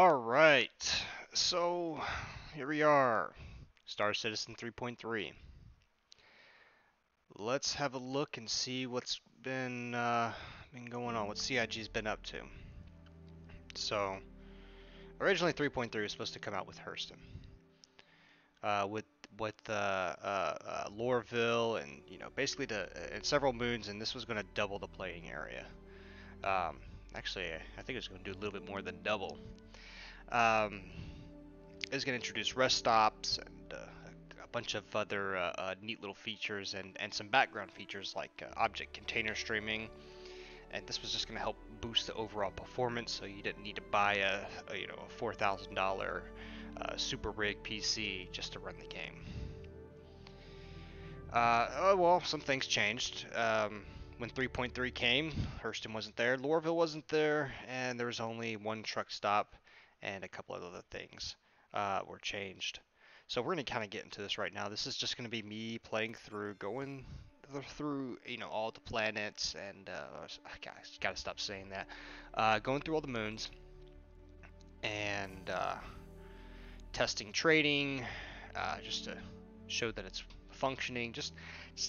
Alright, so here we are, Star Citizen 3.3. Let's have a look and see what's been going on, what CIG's been up to. So, originally 3.3 was supposed to come out with Hurston, with Lorville and basically and several moons, and this was going to double the playing area. Um, Actually, I think it was going to do a little bit more than double. Um, is going to introduce rest stops and a bunch of other neat little features and some background features like object container streaming. And this was just going to help boost the overall performance, so you didn't need to buy a $4,000 super rig PC just to run the game. Well, some things changed. When 3.3 came, Hurston wasn't there, Lorville wasn't there, and there was only one truck stop and a couple of other things were changed. So we're going to kind of get into this right now. This is just going to be me playing through, going through, all the planets, and guys, gotta stop saying that. Going through all the moons and testing trading, just to show that it's functioning. Just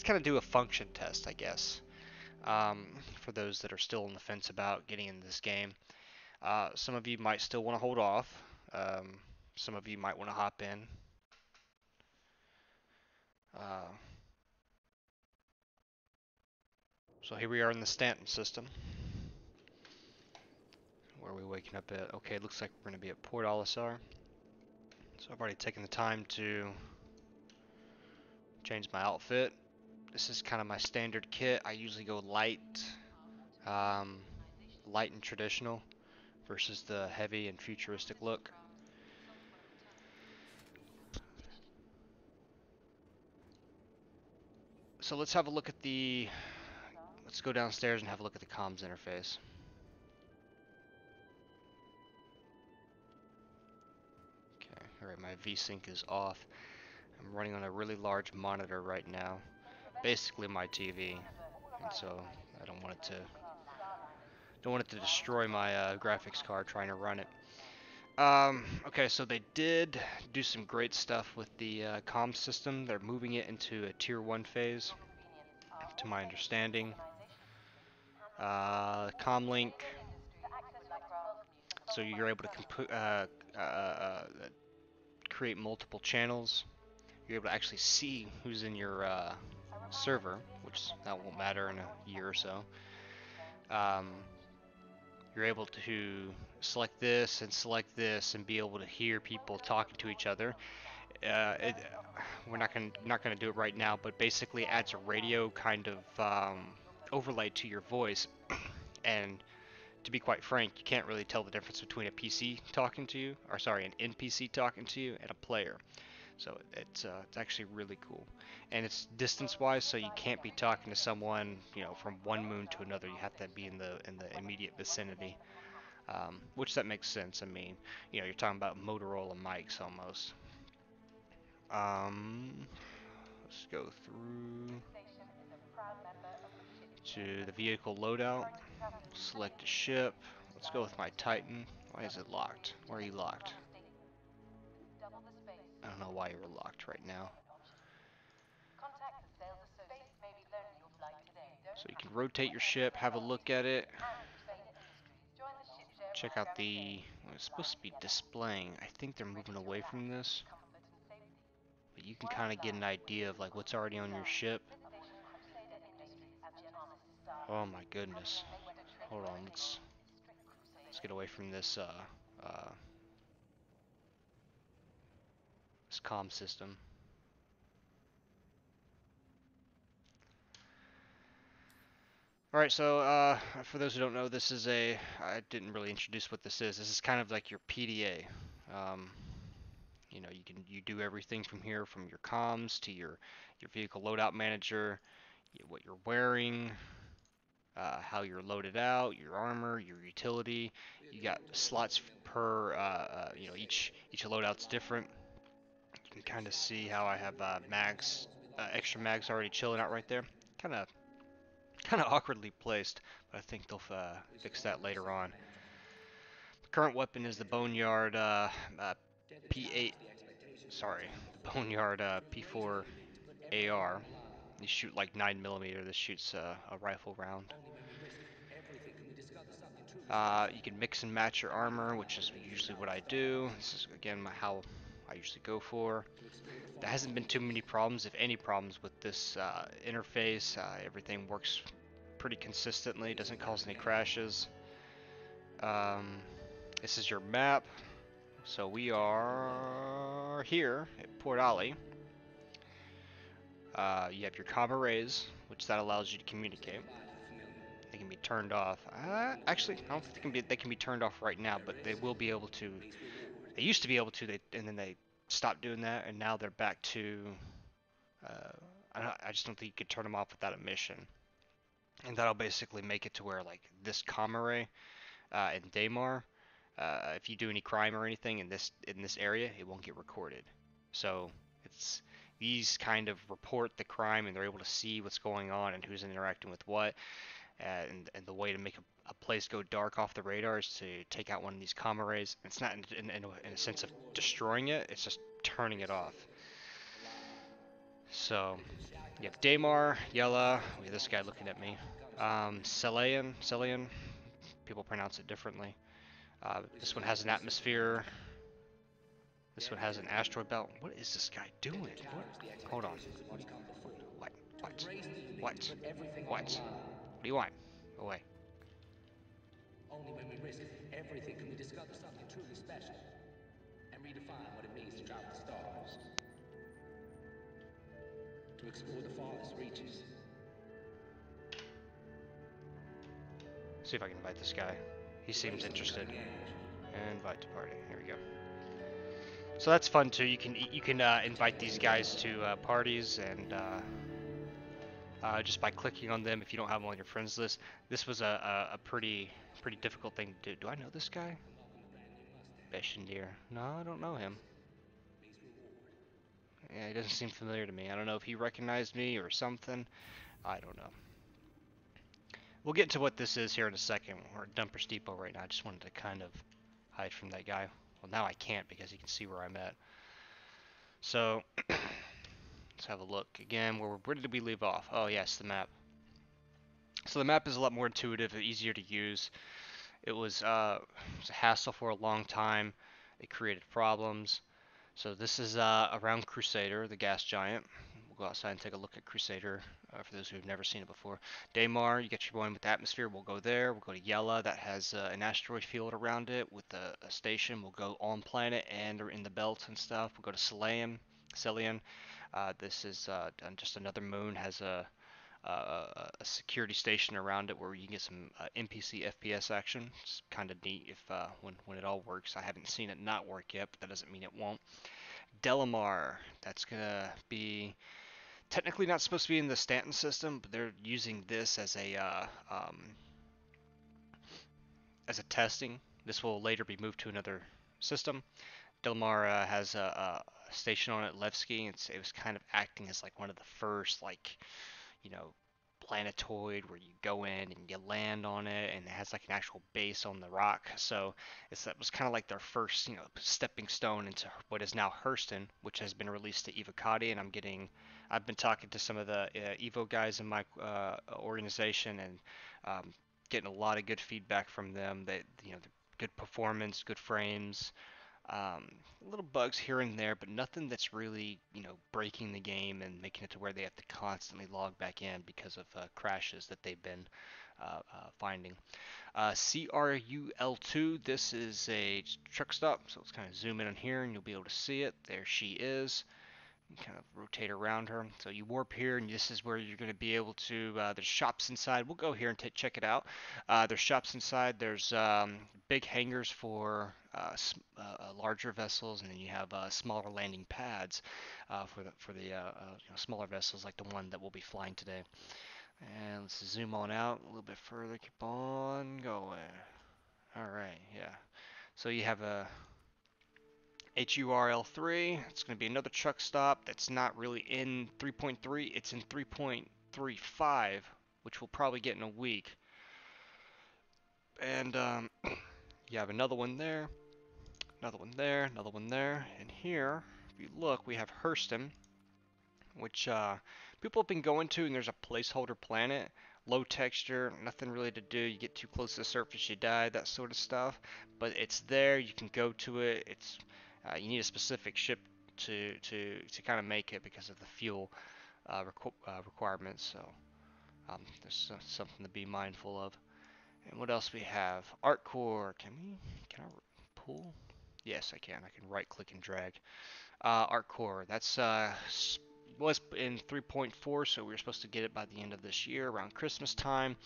kind of do a function test, I guess. For those that are still on the fence about getting into this game. Some of you might still want to hold off. Some of you might want to hop in. Uh, so here we are in the Stanton System. Where are we waking up at? Okay, looks like we're going to be at Port Olisar. So I've already taken the time to change my outfit. This is kind of my standard kit. I usually go light, light and traditional versus the heavy and futuristic look. So let's have a look at let's go downstairs and have a look at the comms interface. Okay, alright, my VSync is off. I'm running on a really large monitor right now, basically my TV, and so I don't want it to destroy my graphics card trying to run it. Okay, so they did do some great stuff with the comm system. They're moving it into a tier 1 phase, to my understanding. Comlink, so you're able to create multiple channels. You're able to actually see who's in your server, which that won't matter in a year or so. You're able to select this and be able to hear people talking to each other. We're not gonna do it right now, but basically adds a radio kind of overlay to your voice. And to be quite frank, you can't really tell the difference between a PC talking to you, or sorry, an NPC talking to you, and a player. So it's actually really cool, and it's distance-wise, so you can't be talking to someone from one moon to another. You have to be in the immediate vicinity, which that makes sense. I mean, you're talking about Motorola mics almost. Let's go through to the vehicle loadout. Select a ship. Let's go with my Titan. Why is it locked? Why are you locked? I don't know why you're locked right now. So you can rotate your ship, have a look at it. Check out it's supposed to be displaying. I think they're moving away from this. But you can kind of get an idea of like what's already on your ship. Oh my goodness. Hold on, let's get away from this this comm system. Alright, so for those who don't know, I didn't really introduce what this is. This is kind of like your PDA. You do everything from here, from your comms to your vehicle loadout manager, what you're wearing, how you're loaded out, your armor, your utility. You got slots per, each loadout's different. You can kind of see how I have extra mags already chilling out right there. Kind of awkwardly placed, but I think they'll fix that later on. current weapon is the Boneyard P8. Sorry, the Boneyard P4 AR. You shoot like 9mm. This shoots a rifle round. You can mix and match your armor, which is usually what I do. This is again how I usually go for. There hasn't been too many problems, if any problems, with this interface. Everything works pretty consistently, doesn't cause any crashes. This is your map. So we are here at Port Ali. You have your comm arrays, which that allows you to communicate. They can be turned off. Actually, I don't think they can be turned off right now, but they will be able to. They used to be able to, and then they stopped doing that, and now they're back to. I just don't think you could turn them off without a mission, and that'll basically make it to where like this comm array in Daymar, if you do any crime or anything in this area, it won't get recorded. So it's these kind of report the crime, and they're able to see what's going on and who's interacting with what. And the way to make a place go dark off the radar is to take out one of these comm arrays. It's not in a sense of destroying it, it's just turning it off. So you have Daymar, Yella, we have this guy looking at me. Celian, people pronounce it differently. This one has an atmosphere. This one has an asteroid belt. What is this guy doing? What? Hold on. What? What? What? What? What do you want? Go away. Only when we risk everything can we discover something truly special and redefine what it means to travel the stars. To explore the farthest reaches. See if I can invite this guy. He seems interested. Invite to party. Here we go. So that's fun too. You can invite these guys to parties, and just by clicking on them if you don't have them on your friends list. This was a pretty difficult thing to do. Do I know this guy? Beshendir. No, I don't know him. Yeah, he doesn't seem familiar to me. I don't know if he recognized me or something. I don't know. We'll get to what this is here in a second. We're at Dumpers Depot right now. I just wanted to kind of hide from that guy. Well, now I can't because he can see where I'm at. So, let's have a look again. Where did we leave off? Oh, yes, the map. So the map is a lot more intuitive, easier to use. It was a hassle for a long time. It created problems. So this is around Crusader, the gas giant. We'll go outside and take a look at Crusader for those who have never seen it before. Daymar, you get your one with the atmosphere. We'll go there. We'll go to Yella, that has an asteroid field around it with a station. We'll go on planet and in the belt and stuff. We'll go to Celian. This is just another moon, has a security station around it where you can get some NPC FPS action. It's kind of neat if when it all works. I haven't seen it not work yet, but that doesn't mean it won't. Delamar, that's gonna be technically not supposed to be in the Stanton system, but they're using this as a testing. This will later be moved to another system. Delamar has a station on it, Levski. It was kind of acting as like one of the first planetoid where you go in and you land on it, and it has like an actual base on the rock. So that was kind of like their first stepping stone into what is now Hurston, which has been released to Evocati. And I've been talking to some of the Evo guys in my organization, and getting a lot of good feedback from them. That good performance, good frames, little bugs here and there, but nothing that's really, breaking the game and making it to where they have to constantly log back in because of crashes that they've been finding. CRUL2, this is a truck stop, so let's kind of zoom in on here and you'll be able to see it. There she is. Kind of rotate around her. So you warp here, and this is where you're going to be able to. There's shops inside. We'll go here and check it out. There's shops inside. There's big hangars for larger vessels, and then you have smaller landing pads for the smaller vessels like the one that we'll be flying today. And let's zoom on out a little bit further. Keep on going. All right, yeah. So you have a HURL3, it's going to be another truck stop that's not really in 3.3, it's in 3.35, which we'll probably get in a week. And You have another one there, another one there, another one there, and here, if you look, we have Hurston, which people have been going to, and there's a placeholder planet, low texture, nothing really to do. You get too close to the surface, you die, that sort of stuff. But it's there, you can go to it. It's you need a specific ship to kind of make it because of the fuel requirements. So there's something to be mindful of. And what else we have? Art core. Can I pull? Yes, I can. I can right click and drag. Art core. That's was in 3.4, so we were supposed to get it by the end of this year, around Christmas time.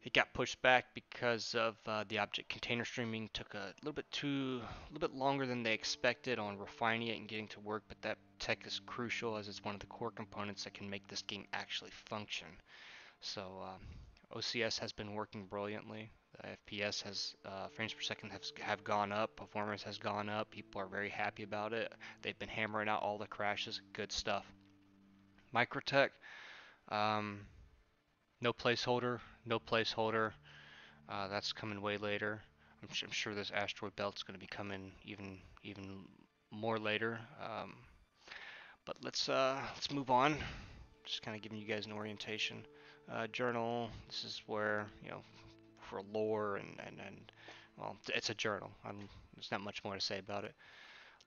It got pushed back because of the object container streaming. Took a little bit longer than they expected on refining it and getting to work. But that tech is crucial as it's one of the core components that can make this game actually function. So OCS has been working brilliantly. The FPS has frames per second have gone up. Performance has gone up. People are very happy about it. They've been hammering out all the crashes. Good stuff. Microtech, um, no placeholder, no placeholder. That's coming way later. I'm sure this asteroid belt's going to be coming even more later. But let's move on. Just kind of giving you guys an orientation. Journal. This is where for lore and well, it's a journal. There's not much more to say about it.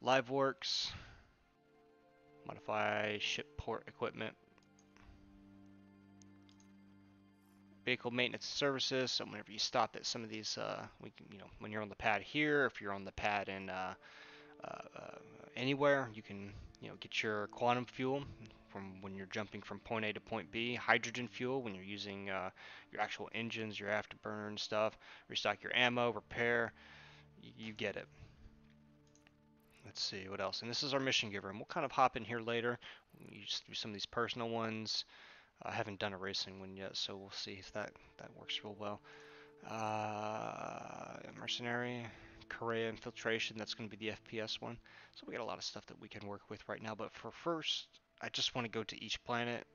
LiveWorks. Modify ship port equipment. Vehicle maintenance services. So whenever you stop at some of these, when you're on the pad here, if you're on the pad in anywhere, you can get your quantum fuel from when you're jumping from point A to point B. Hydrogen fuel when you're using your actual engines, your afterburner stuff. Restock your ammo, repair. You get it. Let's see what else. And this is our mission giver, and we'll kind of hop in here later. You just do some of these personal ones. I haven't done a racing one yet, so we'll see if that works real well. Mercenary, Korea infiltration. That's going to be the FPS one. So we got a lot of stuff that we can work with right now. But for first, I just want to go to each planet.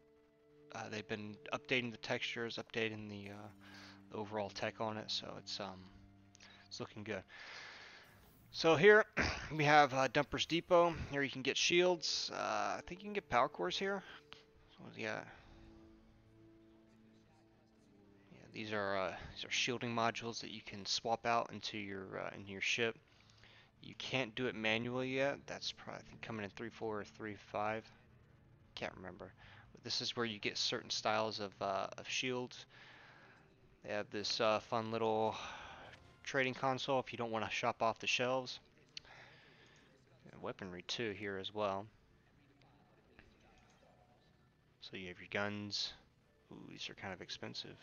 They've been updating the textures, updating the overall tech on it, so it's looking good. So here we have Dumper's Depot. Here you can get shields. I think you can get power cores here. So yeah, these are shielding modules that you can swap out into your ship. You can't do it manually yet. That's probably, I think, coming in 3.4 or 3.5. Can't remember. But this is where you get certain styles of shields. They have this fun little trading console if you don't want to shop off the shelves. And weaponry too here as well. So you have your guns. Ooh, these are kind of expensive.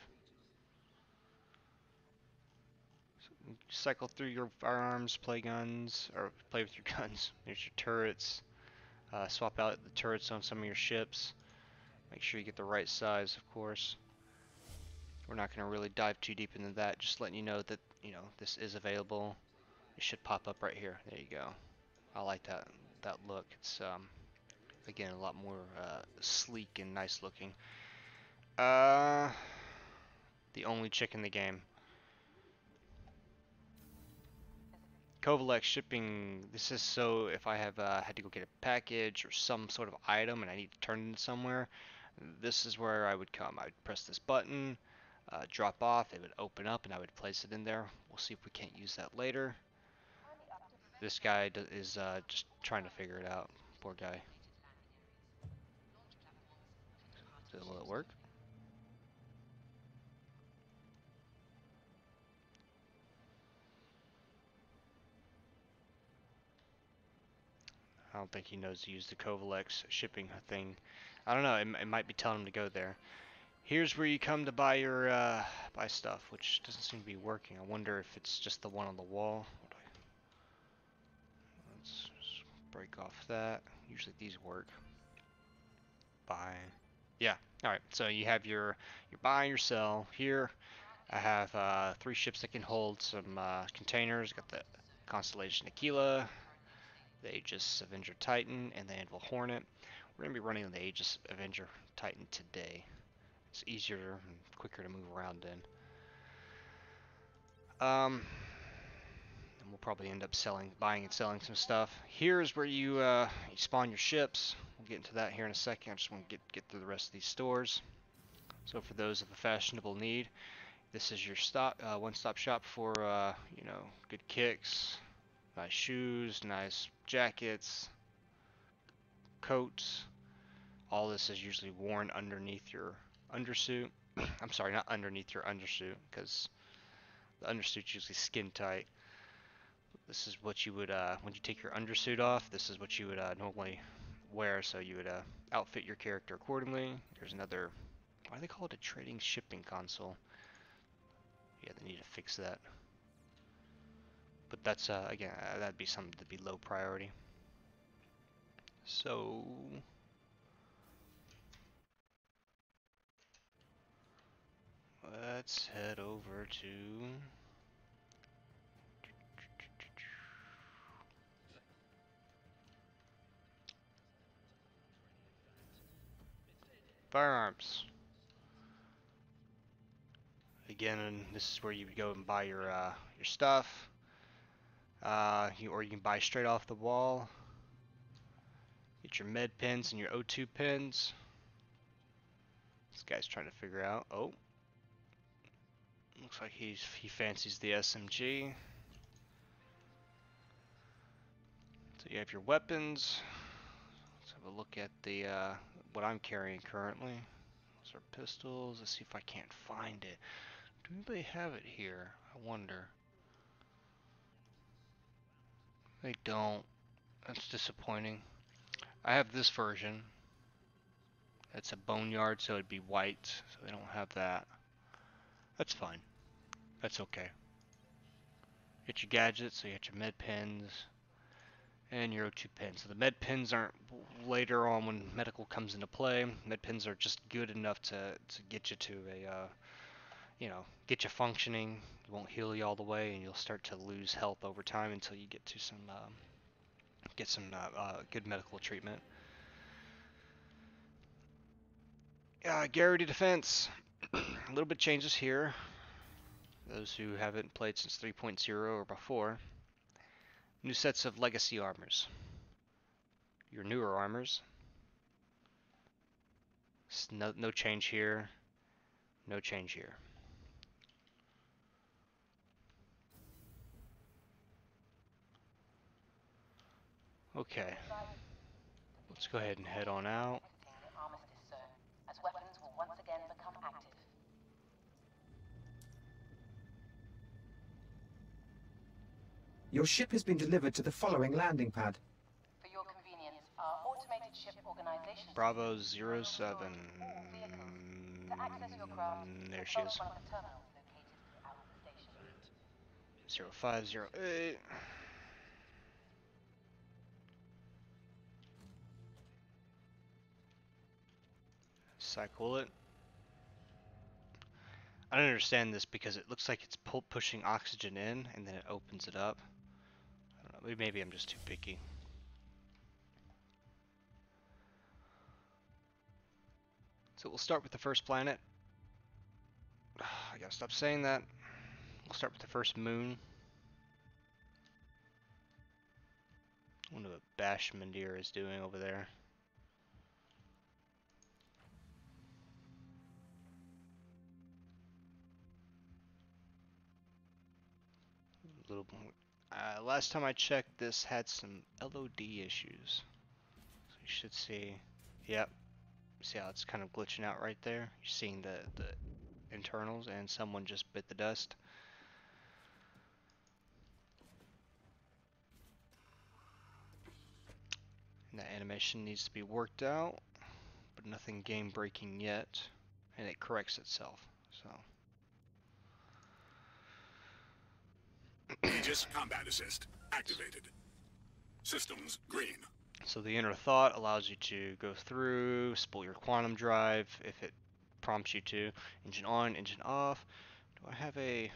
So cycle through your firearms, play guns, or play with your guns. There's your turrets. Swap out the turrets on some of your ships. Make sure you get the right size, of course. We're not going to really dive too deep into that. Just letting you know that this is available. It should pop up right here. There you go. I like that look. It's again a lot more sleek and nice looking. The only chick in the game. Kovalex shipping. This is so if I have had to go get a package or some sort of item and I need to turn it somewhere, this is where I would come. I would press this button, drop off, it would open up and I would place it in there. We'll see if we can't use that later. This guy is just trying to figure it out. Poor guy. Will it work? I don't think he knows to use the Kovalex shipping thing. I don't know. It might be telling him to go there. Here's where you come to buy your buy stuff, which doesn't seem to be working. I wonder if it's just the one on the wall. Let's just break off that. Usually these work. Buy. Yeah. All right. So you have your buy and your sell. Here I have 3 ships that can hold some containers. Got the Constellation Aquila, the Aegis Avenger Titan, and the Anvil Hornet. We're gonna be running the Aegis Avenger Titan today. It's easier and quicker to move around in. And we'll probably end up buying and selling some stuff. Here's where you spawn your ships. We'll get into that here in a second. I just want to get through the rest of these stores. So for those of a fashionable need, this is your one-stop shop for you know, good kicks, nice shoes, nice jackets, coats. All this is usually worn underneath your undersuit. I'm sorry, not underneath your undersuit, because the undersuit's usually skin tight. This is what you would, when you take your undersuit off, this is what you would normally wear, so you would outfit your character accordingly. There's another, why do they call it a trading shipping console? Yeah, they need to fix that. But that's, again, that'd be something to be low priority. So, let's head over to firearms. Again, and this is where you would go and buy your stuff. Or you can buy straight off the wall. Get your med pins and your O2 pins. This guy's trying to figure out. Oh, looks like he fancies the SMG. So you have your weapons. Let's have a look at the what I'm carrying currently. Those are pistols. Let's see if I can't find it. Do they have it here? I wonder. They don't. That's disappointing. I have this version. It's a boneyard, so it'd be white. So they don't have that. That's fine. That's okay. Get your gadgets, so you got your med pins and your O2 pins. So the med pins aren't later on when medical comes into play. Med pins are just good enough to get you to a, you know, get you functioning. It won't heal you all the way, and you'll start to lose health over time until you get to some, good medical treatment. Garrity defense. A little bit changes here. Those who haven't played since 3.0 or before. New sets of legacy armors. Your newer armors. No change here. No change here. Okay. Let's go ahead and head on out. Armistice, sir, as weapons will once again become active. Your ship has been delivered to the following landing pad. For your convenience, our automated ship organization Bravo system 07. to access your craft, There she is. one of the terminals located throughout the station. 0508. Cycle it. I don't understand this because it looks like it's pushing oxygen in and then it opens it up. I don't know, maybe I'm just too picky. So we'll start with the first planet. I gotta stop saying that. We'll start with the first moon. I wonder what Bashmandir is doing over there. Last time I checked, this had some LOD issues. So you should see, yep. See how it's kind of glitching out right there? You're seeing the internals, and someone just bit the dust. And that animation needs to be worked out, but nothing game breaking yet, and it corrects itself. So. Aegis combat assist activated. Systems green. So the inner thought allows you to go through, spool your quantum drive if it prompts you to. Engine on, engine off. Do I have a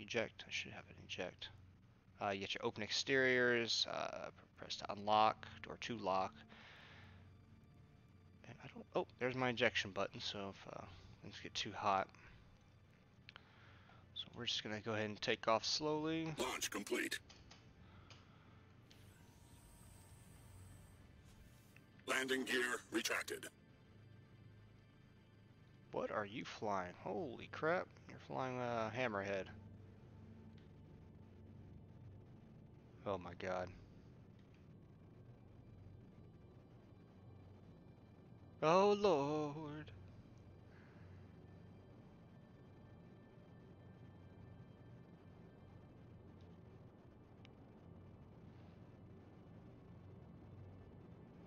eject? I should have an eject. You get your open exteriors, press to unlock, door to lock. And I don't, oh, there's my ejection button, so if things get too hot. So we're just gonna go ahead and take off slowly. Launch complete. Landing gear retracted. What are you flying? Holy crap. You're flying a hammerhead. Oh my god. Oh lord.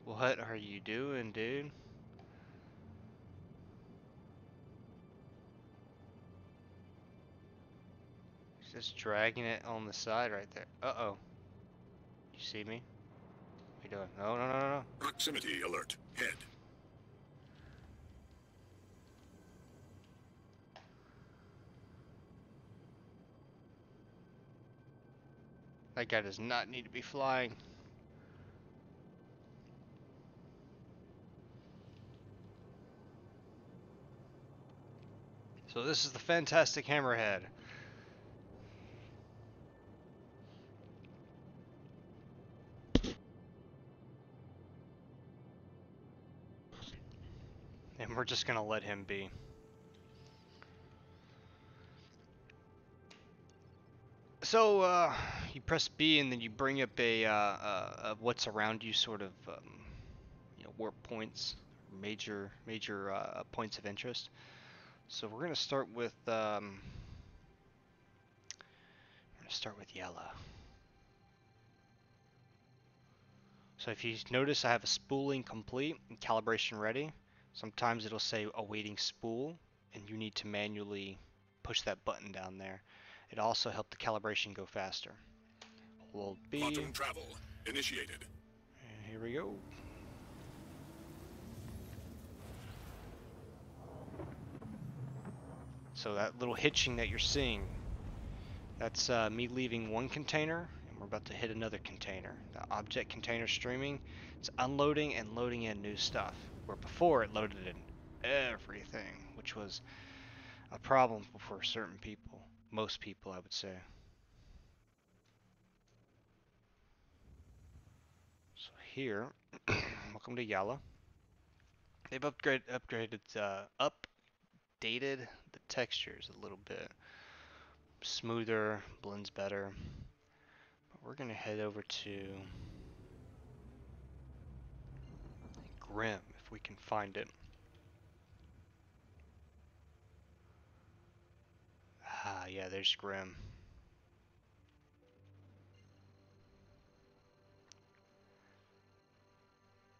What are you doing, dude? He's just dragging it on the side right there. Uh-oh. You see me? What are you doing? No, no, no, no, no. Proximity alert. Head. That guy does not need to be flying. So this is the fantastic hammerhead. And we're just gonna let him be. So, you press B and then you bring up a what's around you sort of, warp points, major points of interest. So we're gonna start with, Yella. So if you notice, I have a spooling complete and calibration ready. Sometimes it'll say awaiting spool, and you need to manually push that button down there. It also helped the calibration go faster. Hold B. Quantum travel initiated. And here we go. So that little hitching that you're seeing, that's me leaving one container, and we're about to hit another container. The object container streaming, it's unloading and loading in new stuff. Where before it loaded in everything, which was a problem for certain people. Most people, I would say. So here, welcome to Yella. They've updated the textures a little bit. Smoother, blends better. But we're gonna head over to Grim if we can find it. Ah, yeah, there's Grim.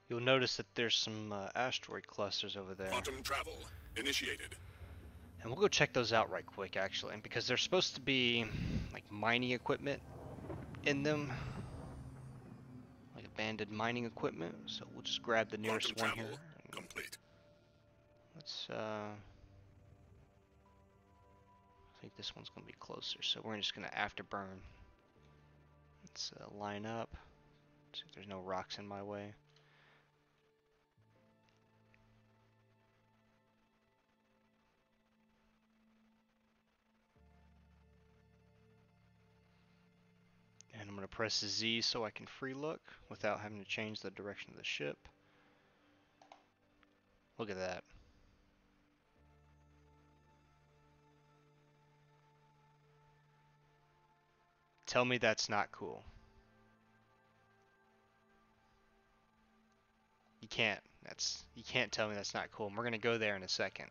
You'll notice that there's some asteroid clusters over there. Quantum travel initiated. And we'll go check those out right quick, actually, because there's supposed to be like mining equipment in them, like abandoned mining equipment. So we'll just grab the nearest Quantum one travel here. complete. Let's I think this one's gonna be closer, so we're just gonna afterburn. Let's line up. See if there's no rocks in my way. And I'm going to press Z so I can free look without having to change the direction of the ship. Look at that. Tell me that's not cool. You can't. You can't tell me that's not cool. And we're going to go there in a second.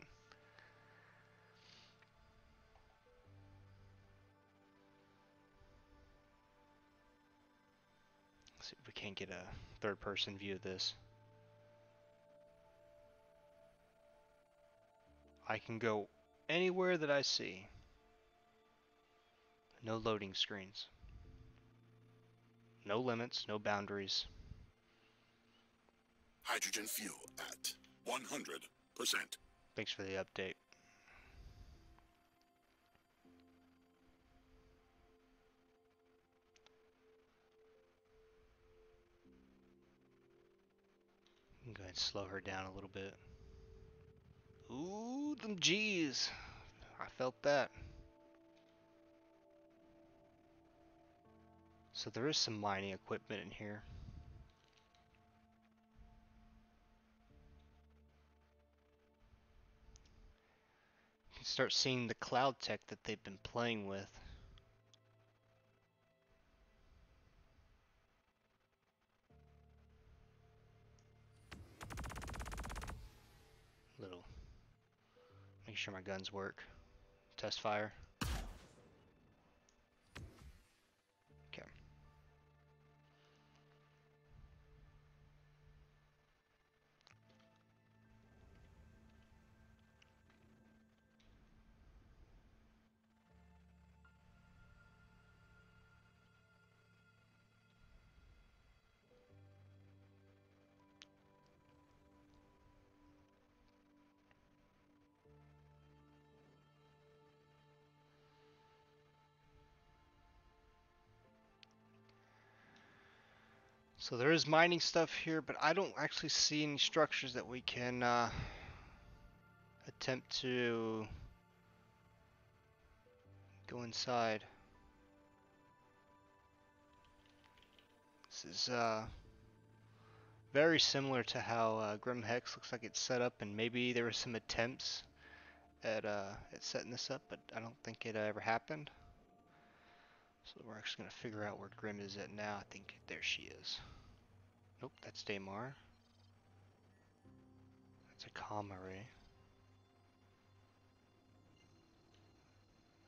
Let's see if we can't get a third-person view of this. I can go anywhere that I see. No loading screens. No limits, no boundaries. Hydrogen fuel at 100%. Thanks for the update. I'm going to slow her down a little bit. Ooh, them G's. I felt that. So there is some mining equipment in here. start seeing the cloud tech that they've been playing with. Little, make sure my guns work. Test fire. Okay. So there is mining stuff here, but I don't actually see any structures that we can attempt to go inside. This is very similar to how Grim Hex looks like it's set up, and maybe there were some attempts at setting this up, but I don't think it ever happened. So we're actually gonna figure out where Grim is at now. I think there she is. Nope, that's Daymar. That's a comm array.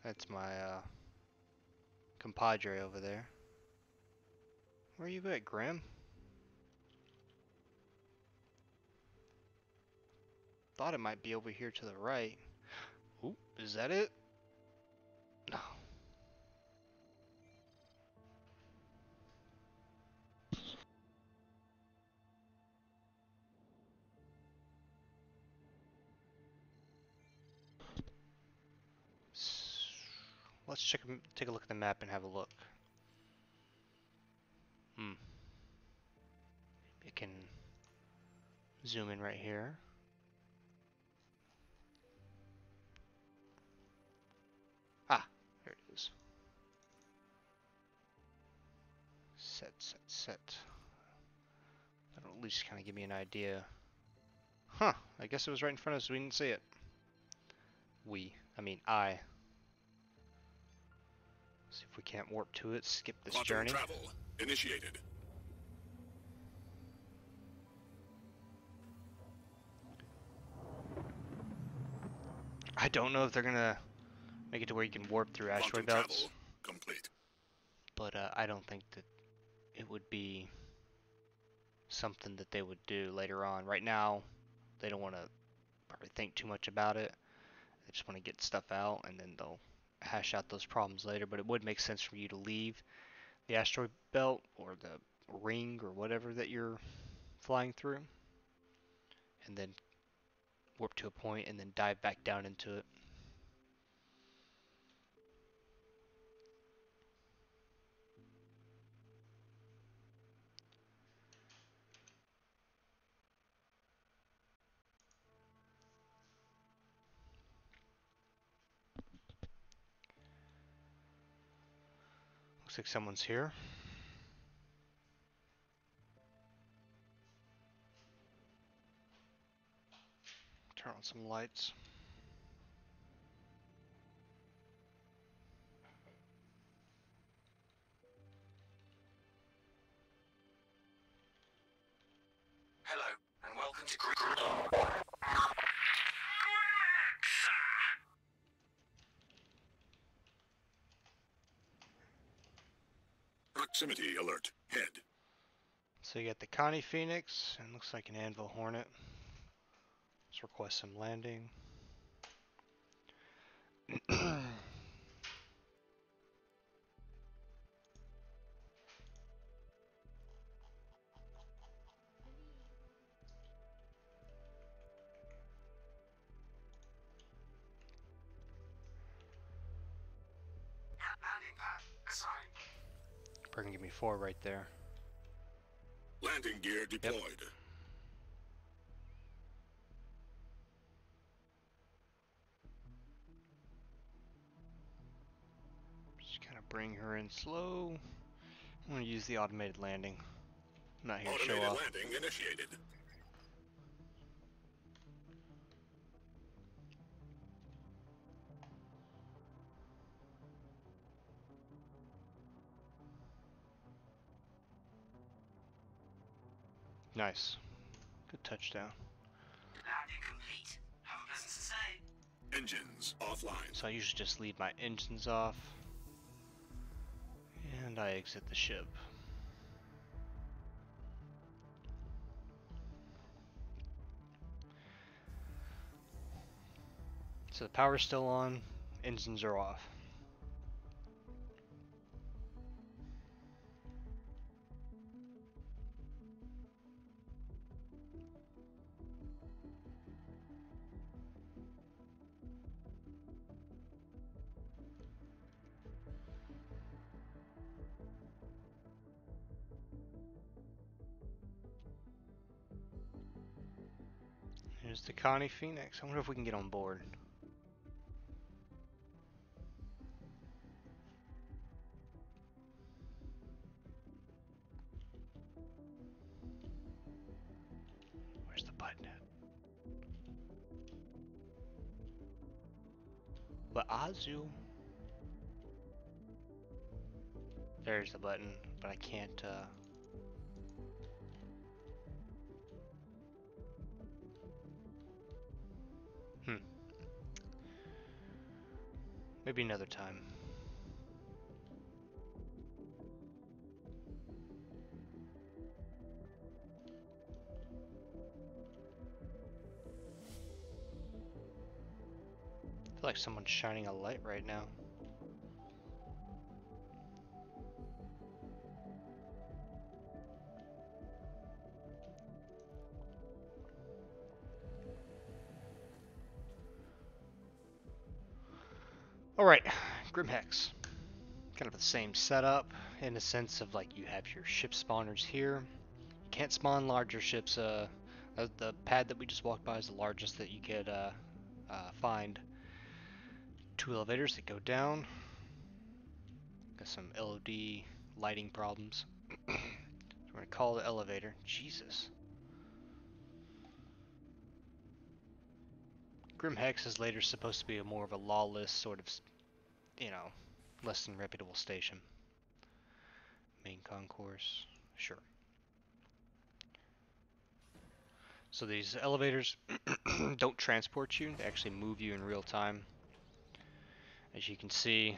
That's my compadre over there. Where are you at, Grim? Thought it might be over here to the right. Oop, is that it? No. Let's take a look at the map and have a look. It can zoom in right here. Ah, there it is. Set. That'll at least kind of give me an idea. Huh, I guess it was right in front of us, we didn't see it. I. See if we can't warp to it, skip this Quantum journey. travel initiated. I don't know if they're gonna make it to where you can warp through asteroid Quantum belts. travel complete. But I don't think that it would be something that they would do later on. Right now, they don't want to probably think too much about it. They just want to get stuff out, and then they'll hash out those problems later. But it would make sense for you to leave the asteroid belt or the ring or whatever that you're flying through, and then warp to a point and then dive back down into it. Looks like someone's here. Turn on some lights. Hello, and welcome to Proximity alert. Head. So you got the Connie Phoenix, and looks like an Anvil Hornet. Let's request some landing. landing pad assigned. Probably gonna give me 4 right there. Landing gear deployed. Just kind of bring her in slow. I'm gonna use the automated landing. I'm not here to show Automated off. landing initiated. Nice. Good touchdown. Landing complete. Have a pleasant stay. Engines offline. So I usually just leave my engines off. And I exit the ship. So the power's still on, engines are off. Here's the Connie Phoenix. I wonder if we can get on board. Where's the button at? But Azu. There's the button, but I can't, Maybe another time. I feel like someone's shining a light right now. Alright, Grimhex. Kind of the same setup in the sense of like you have your ship spawners here. You can't spawn larger ships. The pad that we just walked by is the largest that you could find. 2 elevators that go down. Got some LOD lighting problems. So we're gonna call the elevator. Jesus. Grimhex is later supposed to be more of a lawless sort of, you know, less than reputable station. Main concourse, sure. So these elevators don't transport you, they actually move you in real time. As you can see,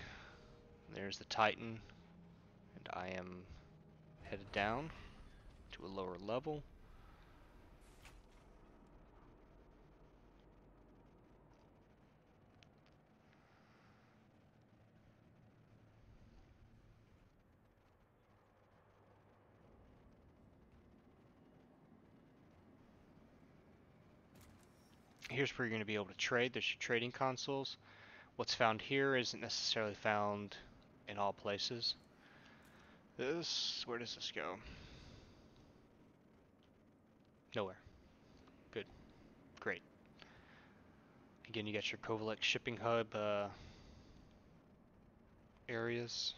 there's the Titan, and I am headed down to a lower level. Here's where you're going to be able to trade. There's your trading consoles. What's found here isn't necessarily found in all places. Where does this go? Nowhere. Good. Great. Again, you got your Kovalex shipping hub areas.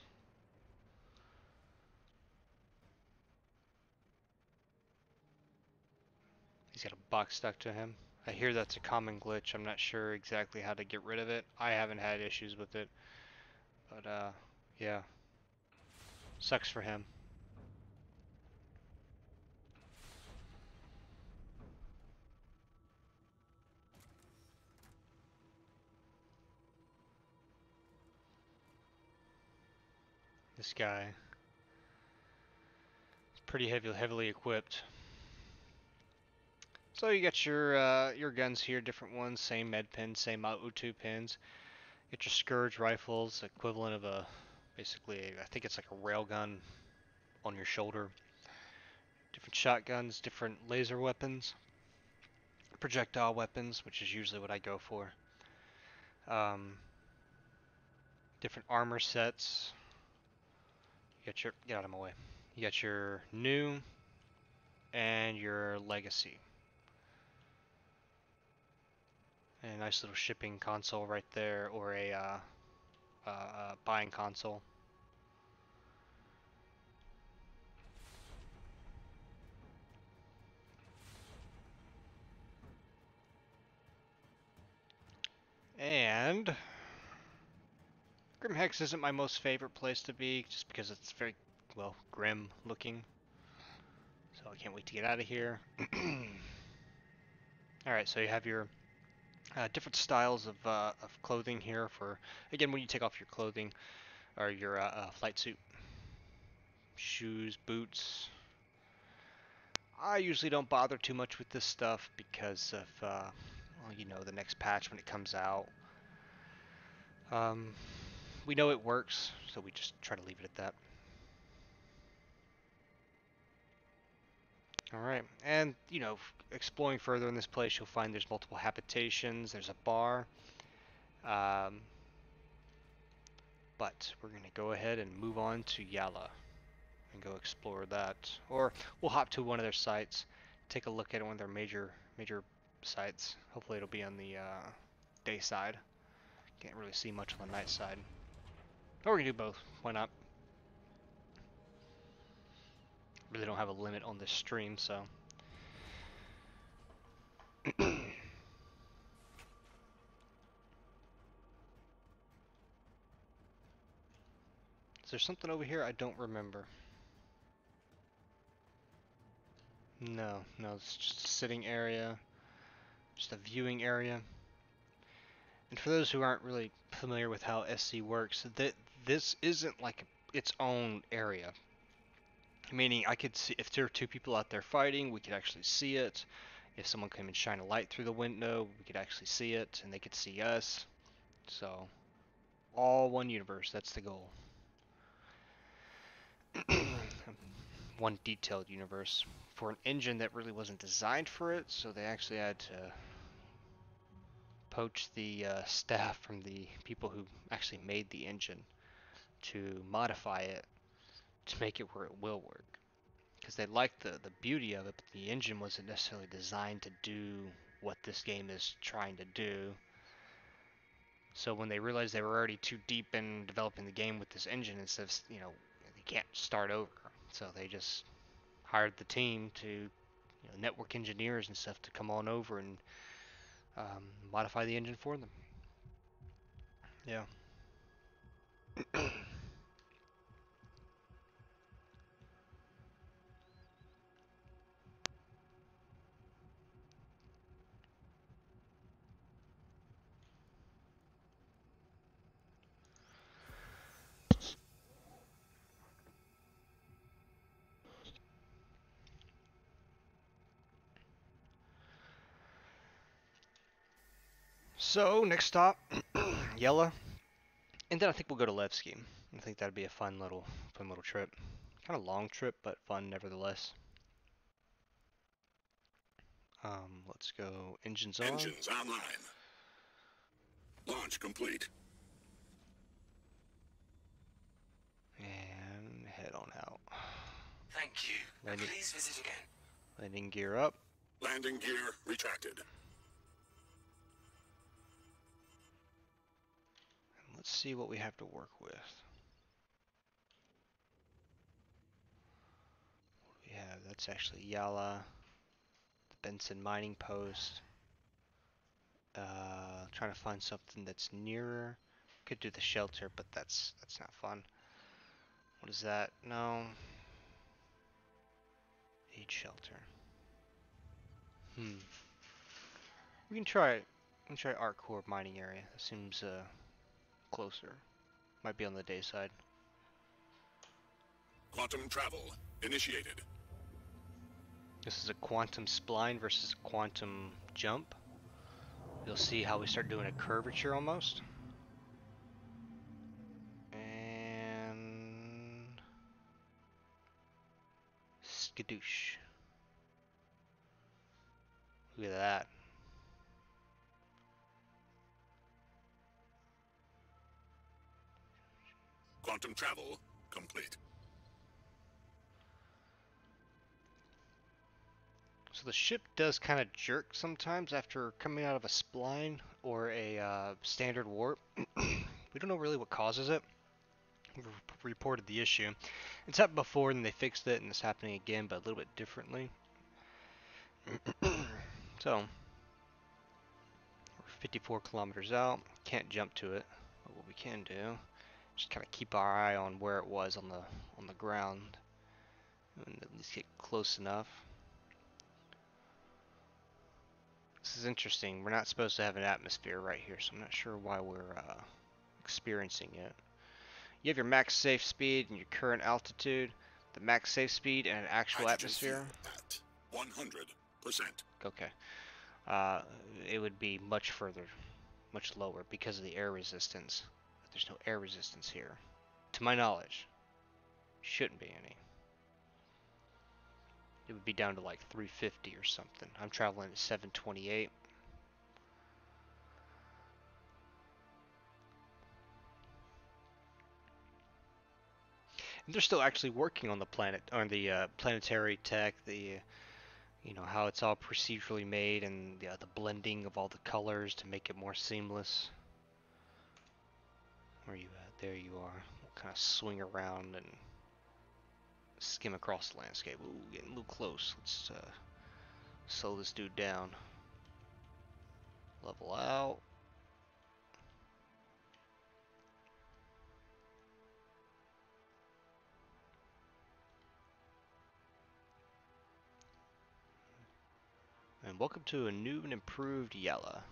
He's got a box stuck to him. I hear that's a common glitch. I'm not sure exactly how to get rid of it. I haven't had issues with it. But, yeah. Sucks for him. This guy is pretty heavily equipped. So you got your guns here, different ones, same med pins, same AU2 pins. Get your Scourge rifles, equivalent of a, basically, I think it's like a railgun on your shoulder. Different shotguns, different laser weapons, projectile weapons, which is usually what I go for. Different armor sets. You got your, get out of my way. You got your new and your legacy. And a nice little shipping console right there, or a buying console. And Grimhex isn't my most favorite place to be, just because it's very, well, grim looking. So So I can't wait to get out of here. Alright, so you have your different styles of clothing here for, again, when you take off your clothing, or your flight suit. Shoes, boots. I usually don't bother too much with this stuff because of, well, you know, the next patch when it comes out. We know it works, so we just try to leave it at that. Alright, and, you know, exploring further in this place, you'll find there's multiple habitations, there's a bar. But we're going to go ahead and move on to Yella and go explore that. Or we'll hop to one of their sites, take a look at one of their major sites. Hopefully it'll be on the day side. Can't really see much on the night side. Or we can do both. Why not? Really don't have a limit on this stream, so. Is there something over here I don't remember? No, it's just a sitting area, just a viewing area. And for those who aren't really familiar with how SC works, this isn't like its own area. Meaning I could see, if there are two people out there fighting, we could actually see it. If someone came and shine a light through the window, we could actually see it, and they could see us. So, all one universe, that's the goal. One detailed universe for an engine that really wasn't designed for it, so they actually had to poach the staff from the people who actually made the engine to modify it to make it where it will work. Because they liked the beauty of it, but the engine wasn't necessarily designed to do what this game is trying to do. So when they realized they were already too deep in developing the game with this engine, instead of, you know, they can't start over. So they just hired the team to, you know, network engineers and stuff to come on over and modify the engine for them. Yeah. So next stop, Yella, and then I think we'll go to Levski. I think that'd be a fun little trip. Kind of long trip, but fun nevertheless. Let's go. Engines on. Engines online. Launch complete. And head on out. Thank you. Landing, Please visit again. landing gear up. Landing gear retracted. And let's see what we have to work with. What do we have? That's actually Yala. The Benson mining post. Trying to find something that's nearer. Could do the shelter, but that's not fun. What is that? No. Aid shelter. We can try Art Core mining area. That seems closer. Might be on the day side. Quantum travel initiated. This is a quantum spline versus a quantum jump. You'll see how we start doing a curvature almost. And skadoosh. Look at that. Quantum travel complete. So the ship does kind of jerk sometimes after coming out of a spline or a standard warp. We don't know really what causes it. We've reported the issue. It's happened before and they fixed it, and it's happening again, but a little bit differently. So, we're 54 kilometers out. Can't jump to it, but what we can do, just kind of keep our eye on where it was on the ground. And at least get close enough. This is interesting. We're not supposed to have an atmosphere right here, so I'm not sure why we're experiencing it. You have your max safe speed and your current altitude, the max safe speed and an actual Hydrogen atmosphere. fuel at 100%. Okay. It would be much further, much lower because of the air resistance. But there's no air resistance here. To my knowledge. Shouldn't be any. It would be down to like 350 or something. I'm traveling at 728. And they're still actually working on the planet, on the planetary tech, you know, how it's all procedurally made and the blending of all the colors to make it more seamless. Where are you at? There you are. We'll kind of swing around and skim across the landscape. Ooh, getting a little close. Let's slow this dude down. Level out. And welcome to a new and improved Yella.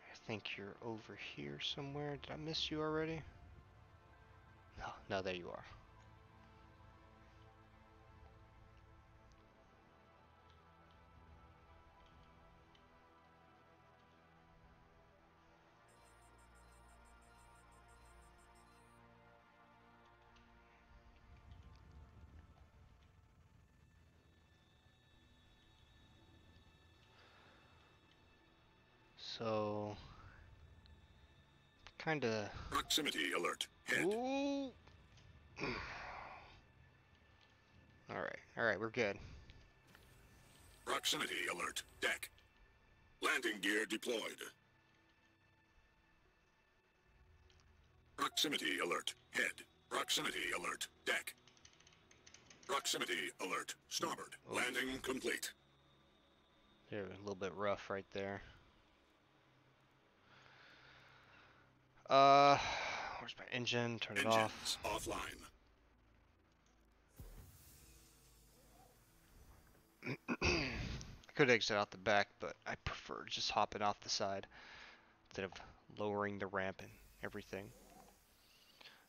I think you're over here somewhere. Did I miss you already? No, no, there you are. So, kind of. Proximity alert. Head. Ooh. All right, we're good. Proximity alert. Deck. Landing gear deployed. Proximity alert. Head. Proximity alert. Deck. Proximity alert. Starboard. Oh. Landing complete. They're a little bit rough right there. Where's my engine? Turn it off. Engines offline. I could exit out the back, but I prefer just hopping off the side instead of lowering the ramp and everything.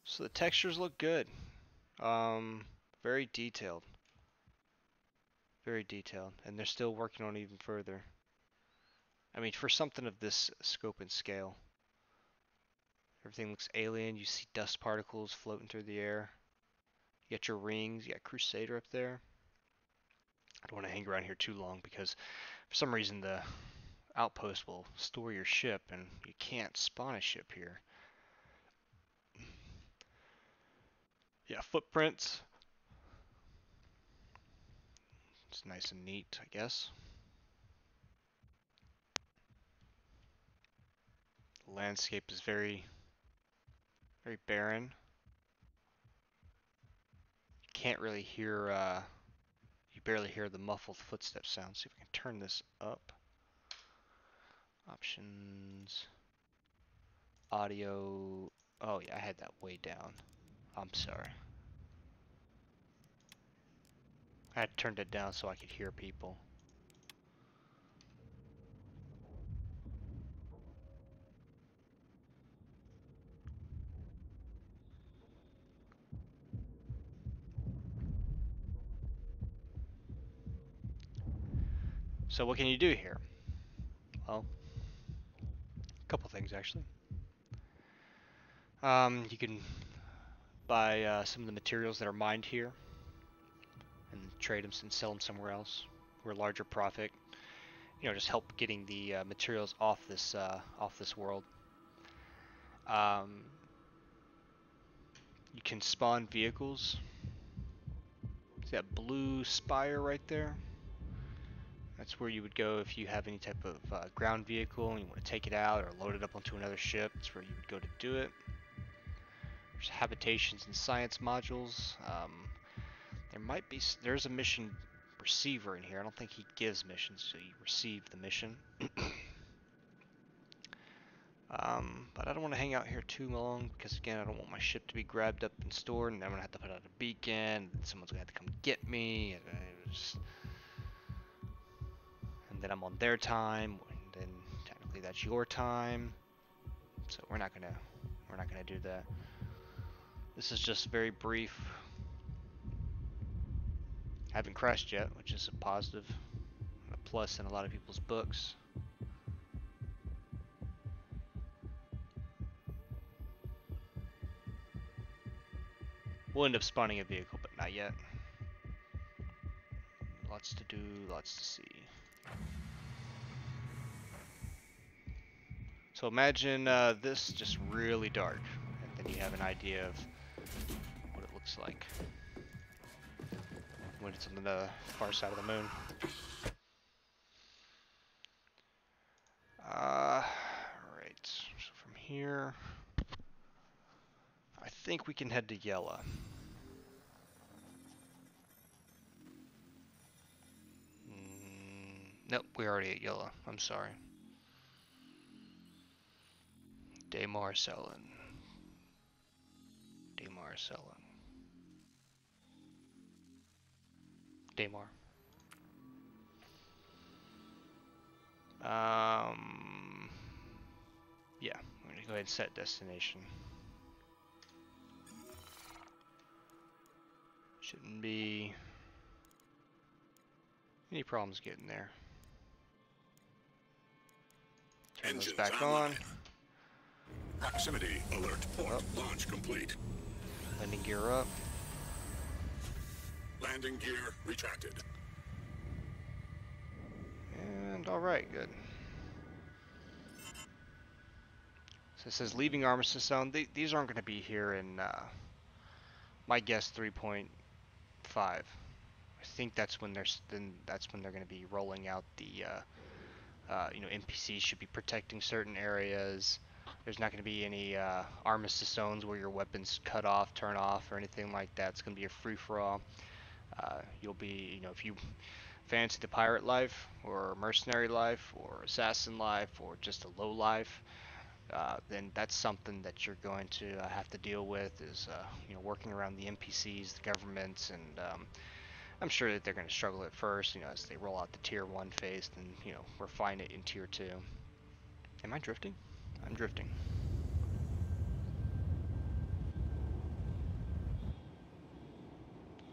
So the textures look good. Very detailed. Very detailed. And they're still working on it even further. I mean, for something of this scope and scale. Everything looks alien. You see dust particles floating through the air. You got your rings. You got Crusader up there. I don't want to hang around here too long because for some reason the outpost will store your ship and you can't spawn a ship here. Yeah, footprints. It's nice and neat, I guess. The landscape is very barren. You can't really hear, you barely hear the muffled footstep sound. See if we can turn this up. Options. Audio. Oh yeah, I had that way down. I'm sorry. I had turned it down so I could hear people. So what can you do here? Well, a couple things actually. You can buy some of the materials that are mined here and trade them and sell them somewhere else for a larger profit. You know, just help getting the materials off this world. You can spawn vehicles. See that blue spire right there? That's where you would go if you have any type of ground vehicle and you want to take it out or load it up onto another ship. That's where you would go to do it. There's habitations and science modules. There's a mission receiver in here. I don't think he gives missions, so you receive the mission. But I don't want to hang out here too long because, again, I don't want my ship to be grabbed up and stored, and then I'm going to have to put out a beacon, and someone's going to have to come get me, and then I'm on their time, and then technically that's your time. So we're not gonna do that. This is just very brief. Haven't crashed yet, which is a positive, a plus in a lot of people's books. We'll end up spawning a vehicle, but not yet. Lots to do, lots to see. So imagine this just really dark, and then you have an idea of what it looks like when it's on the far side of the moon. Alright, so from here, I think we can head to Yella. Nope, we're already at Yella. I'm sorry. Marcellin. Damar. Yeah, I'm gonna go ahead and set destination. Shouldn't be any problems getting there. Turn those Engines back online. on. Proximity alert. Port launch complete. Landing gear up. Landing gear retracted. And alright, good. So it says leaving armistice zone. These aren't going to be here in, my guess, 3.5. I think that's when they're going to be rolling out the, you know, NPCs should be protecting certain areas. There's not going to be any armistice zones where your weapons cut off, turn off, or anything like that. It's going to be a free-for-all. You'll be, you know, if you fancy the pirate life, or mercenary life, or assassin life, or just a low life, then that's something that you're going to have to deal with, is you know, working around the NPCs, the governments, and I'm sure that they're going to struggle at first, you know, as they roll out the tier 1 phase, then, you know, refine it in tier 2. Am I drifting? I'm drifting.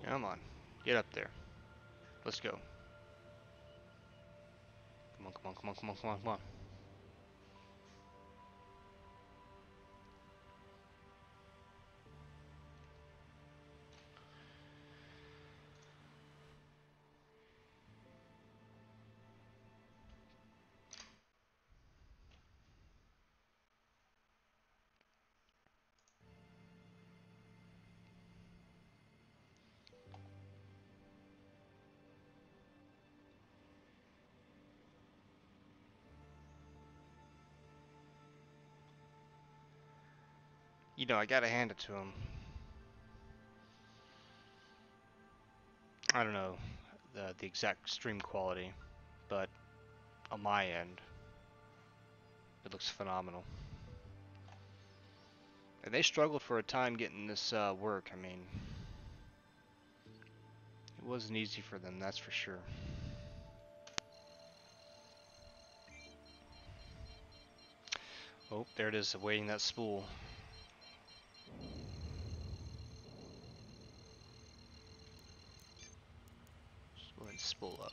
Come on, get up there. Let's go. Come on, come on, come on, come on, come on, come on. You know, I gotta hand it to him. I don't know the exact stream quality, but on my end, it looks phenomenal. And they struggled for a time getting this work. I mean, it wasn't easy for them, that's for sure. Oh, there it is, awaiting that spool. Just go ahead and spool up.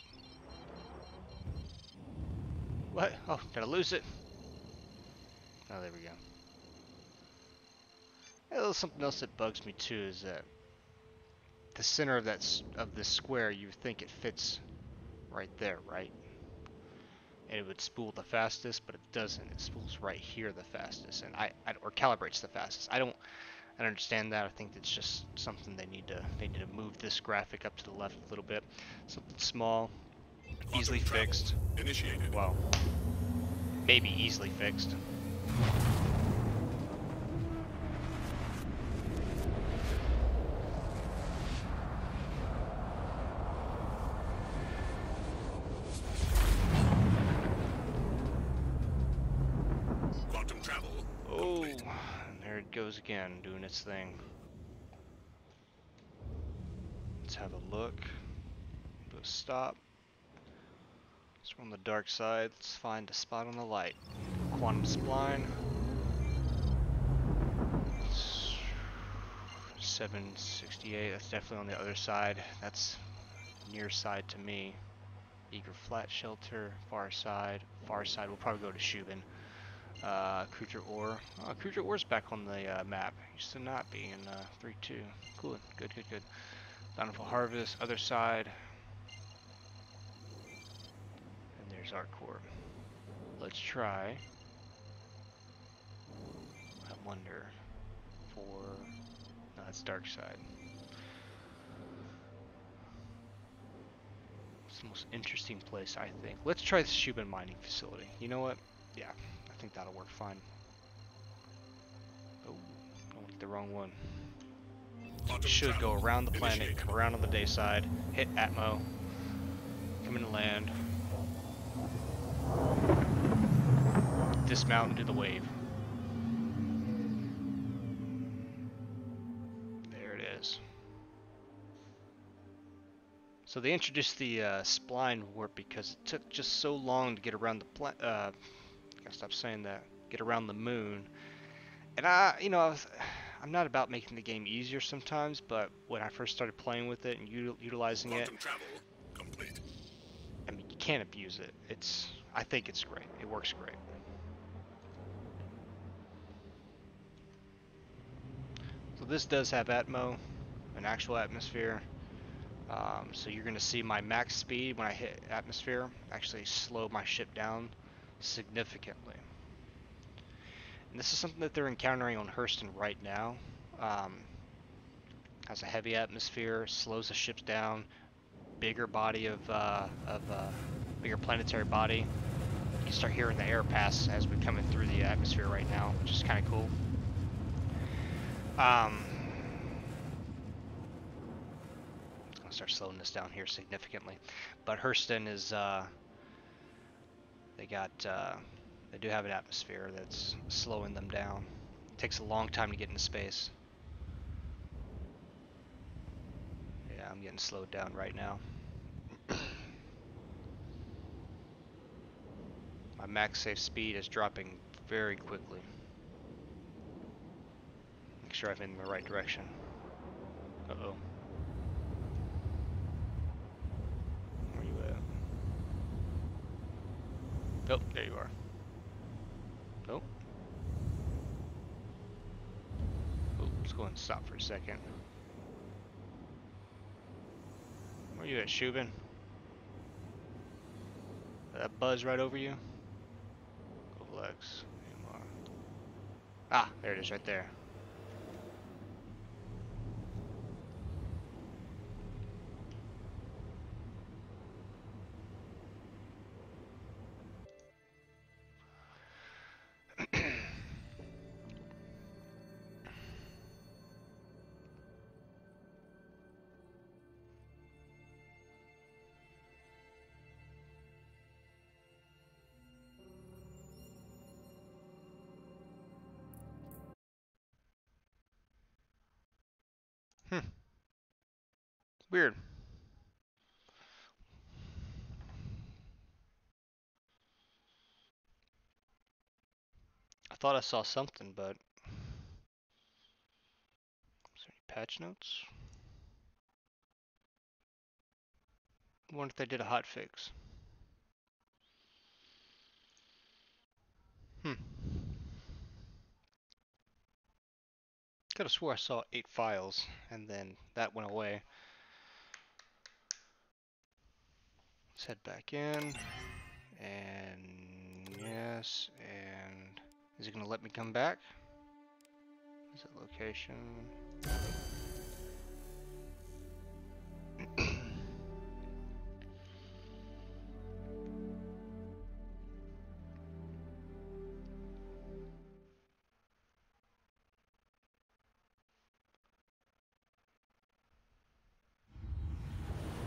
What? Oh, did I lose it? Oh, there we go. There's something else that bugs me too, is that the center of this square, you think it fits right there, right? And it would spool the fastest, but it doesn't. It spools right here the fastest, and or calibrates the fastest. I don't understand that. I think it's just something they need to move this graphic up to the left a little bit. Something small, easily fixed. Initiated. Well, maybe easily fixed. Quantum travel it goes again, doing its thing. Let's have a look. Do a stop. So we're on the dark side. Let's find a spot on the light. Quantum spline. 768. That's definitely on the other side. That's near side to me. Eager flat shelter. Far side. Far side. We'll probably go to Shubin. Cruiser ore. Oh, Cruiser ore's back on the map. Used to not be in 3-2. Cool. Good. Bountiful harvest. Other side. And there's our core. Let's try. I wonder for. No, that's dark side. It's the most interesting place, I think. Let's try the Shubin mining facility. You know what? Yeah, I think that'll work fine. Oh, I went the wrong one. So we should go around the planet, come around on the day side, hit Atmo, come into land, dismount and do the wave. There it is. So they introduced the spline warp because it took just so long to get around the gotta stop saying that. Get around the moon. And I'm not about making the game easier sometimes, but when I first started playing with it and utilizing it, Travel complete. I mean, you can't abuse it. I think it's great. It works great. So this does have Atmo, an actual atmosphere. So you're going to see my max speed when I hit atmosphere actually slow my ship down significantly. And this is something that they're encountering on Hurston right now. Has a heavy atmosphere, slows the ships down, bigger body bigger planetary body. You can start hearing the air pass as we're coming through the atmosphere right now, which is kind of cool. Gonna start slowing this down here significantly, but Hurston is they do have an atmosphere that's slowing them down. It takes a long time to get into space. Yeah, I'm getting slowed down right now. My max safe speed is dropping very quickly. Make sure I'm in the right direction. Uh-oh. Where you at? Oh, there you are. Oh. Oh, let's go and stop for a second. Where you at, Shubin? That buzz right over you? Go flex. Ah, there it is right there. Weird. I thought I saw something, but is there any patch notes? I wonder if they did a hot fix. Could have swore I saw 8 files, and then that went away. Let's head back in, and yes, and is it gonna let me come back? Is it location?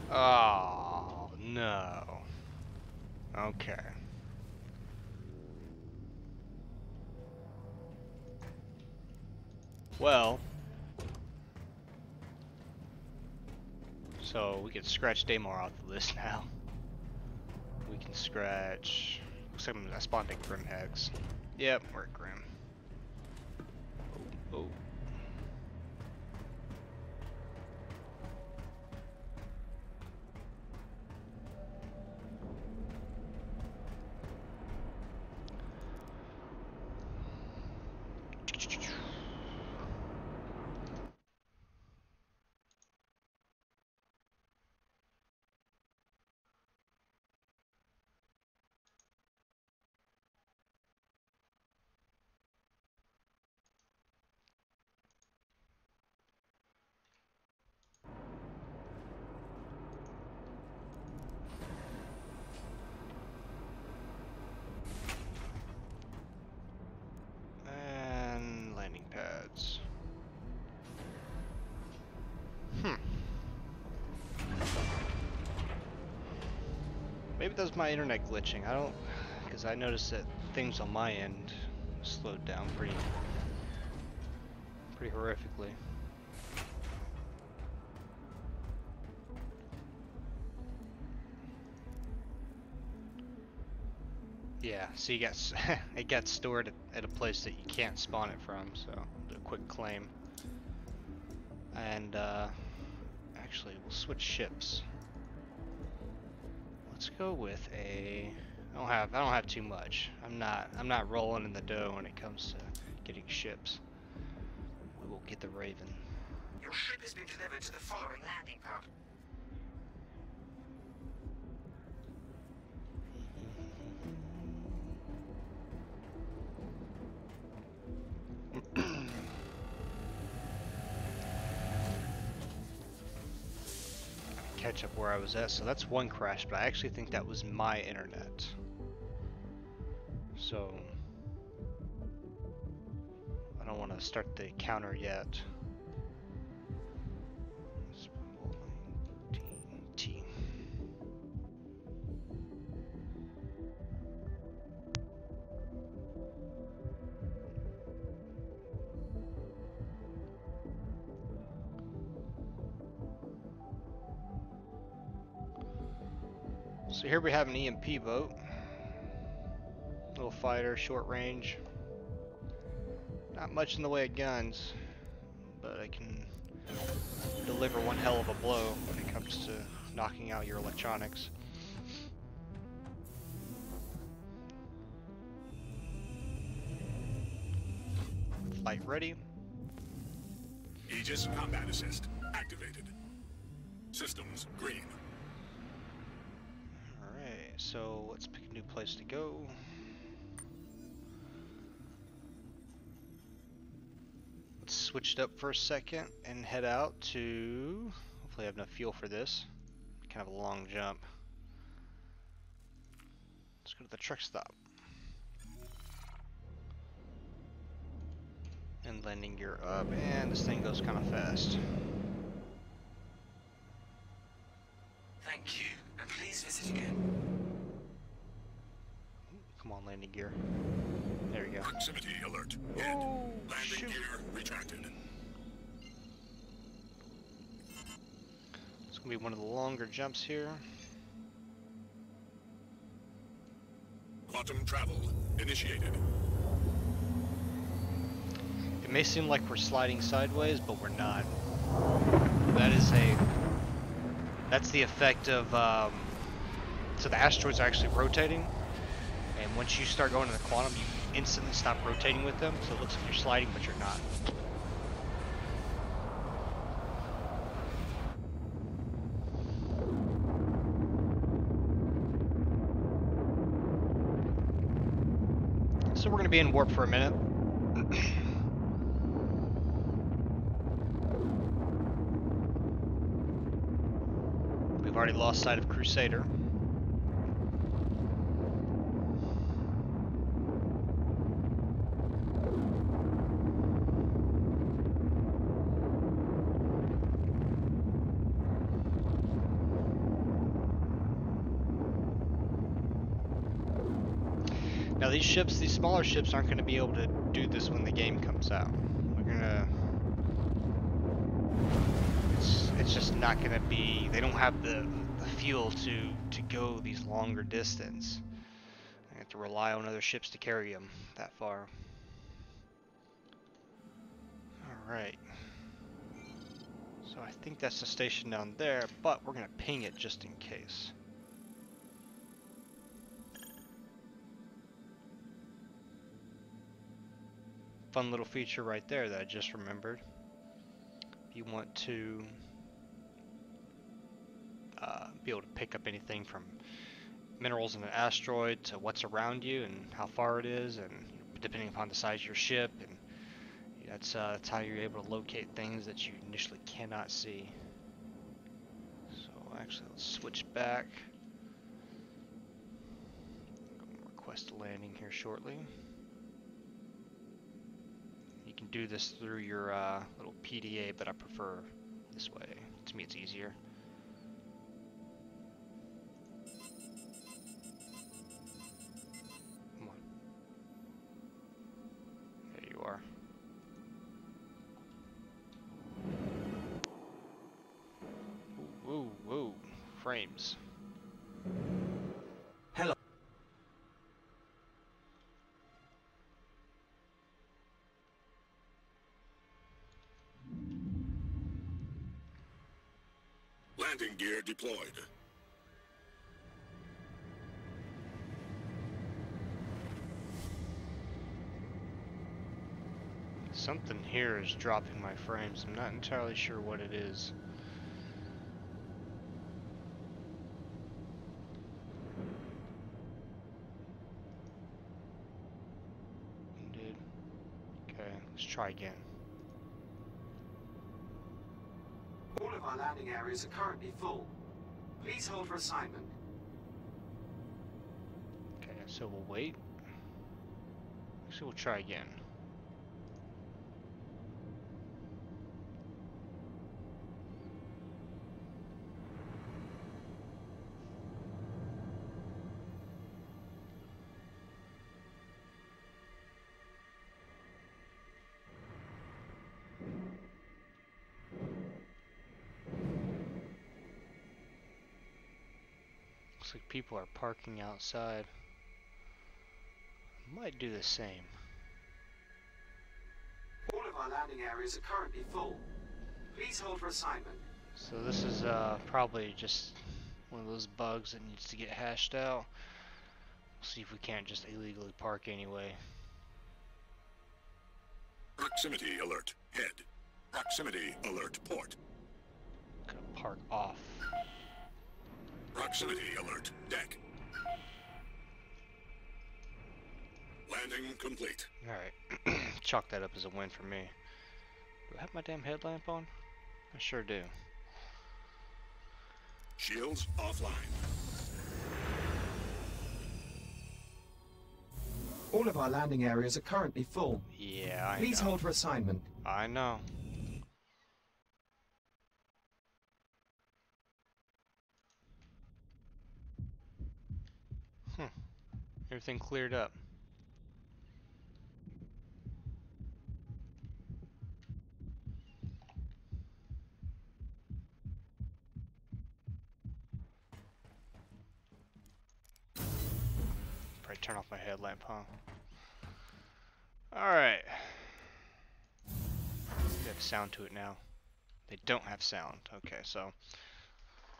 Oh, no. Okay. Well, so we can scratch Daymar off the list now. We can scratch. Looks like I spawned at Grim Hex. Yep, we're at Grim. Oh. And landing pads. Maybe that's my internet glitching. I don't, because I noticed that things on my end slowed down pretty horrifically. Yeah, so you got it got stored at a place that you can't spawn it from. So a quick claim. And actually, we'll switch ships. Let's go with a. I don't have too much. I'm not rolling in the dough when it comes to getting ships. We will get the Raven. Your ship has been delivered to the following landing pad. Catch up where I was at. So that's one crash, but I actually think that was my internet. So I don't want to start the counter yet. T. So here we have an EMP Vote. Little fighter, short range. Not much in the way of guns, but I can deliver one hell of a blow when it comes to knocking out your electronics. Flight ready. Aegis Combat Assist activated. Systems green. Alright, so let's pick a new place to go. Let's switch it up for a second and head out to, hopefully I have enough fuel for this. Kind of a long jump. Let's go to the truck stop. And landing gear up, and this thing goes kind of fast. Thank you, and please visit again. Come on, landing gear. There we go. Proximity alert. Hit. Oh, Landing shoot. gear retracted. It's gonna be one of the longer jumps here. Quantum travel initiated. It may seem like we're sliding sideways, but we're not. That's the effect of, so the asteroids are actually rotating, and once you start going to the quantum, you instantly stop rotating with them, so it looks like you're sliding, but you're not. So we're going to be in warp for a minute. We've already lost sight of Crusader. Now these smaller ships aren't going to be able to do this when the game comes out. We're going to it's just not gonna be. They don't have the fuel to go these longer distance. They have to rely on other ships to carry them that far. All right. So I think that's the station down there, but we're gonna ping it just in case. Fun little feature right there that I just remembered. If you want to be able to pick up anything from minerals in an asteroid to what's around you and how far it is, and depending upon the size of your ship, and that's how you're able to locate things that you initially cannot see. So actually, let's switch back. Request a landing here shortly. You can do this through your little PDA, but I prefer this way. To me, it's easier. Come on. There you are. Whoa, whoa, frames. Hello. Landing gear deployed. Something here is dropping my frames. I'm not entirely sure what it is. Indeed. Okay, let's try again. All of our landing areas are currently full. Please hold for assignment. Okay, so we'll wait. Actually, we'll try again. Looks like people are parking outside. Might do the same. All of our landing areas are currently full. Please hold for assignment. So this is probably just one of those bugs that needs to get hashed out. We'll see if we can't just illegally park anyway. Proximity alert. Head. Proximity alert. Port. Gonna park off. Proximity alert. Deck. Landing complete. Alright. Chalk that up as a win for me. Do I have my damn headlamp on? I sure do. Shields offline. All of our landing areas are currently full. Yeah, I Please know. hold for assignment. I know. Everything cleared up. Probably turn off my headlamp, huh? Alright. They have sound to it now. They don't have sound. Okay, so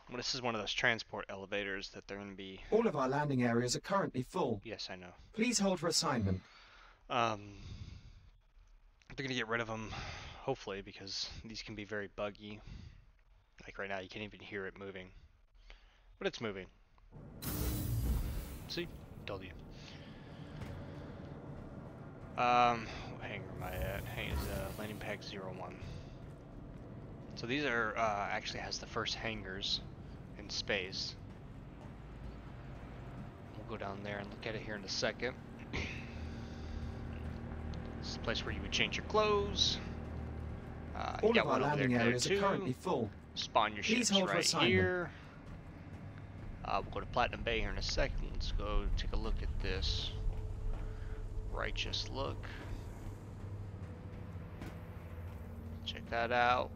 well, this is one of those transport elevators that they're going to be... All of our landing areas are currently full. Yes, I know. Please hold for assignment. They're going to get rid of them, hopefully, because these can be very buggy. Like right now, you can't even hear it moving. But it's moving. See? Told you. What hangar am I at? Hang is landing pad 01. So these are actually has the first hangars in space. We'll go down there and look at it here in a second. This is the place where you would change your clothes. All got of our one over there landing areas are too. currently full. Spawn your Please ships hold for right assignment. here. We'll go to Platinum Bay here in a second. Let's go take a look at this righteous look. Check that out.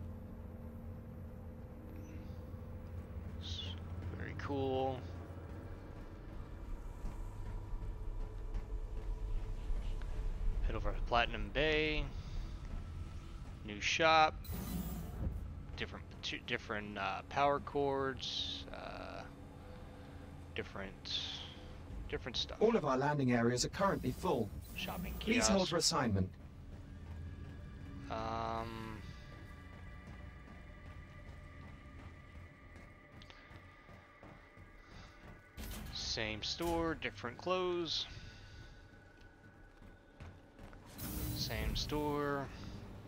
cool. Head over to Platinum Bay. New shop. Different power cords. Different stuff. All of our landing areas are currently full. Shopping Please kiosk. hold for assignment. Same store, different clothes. Same store,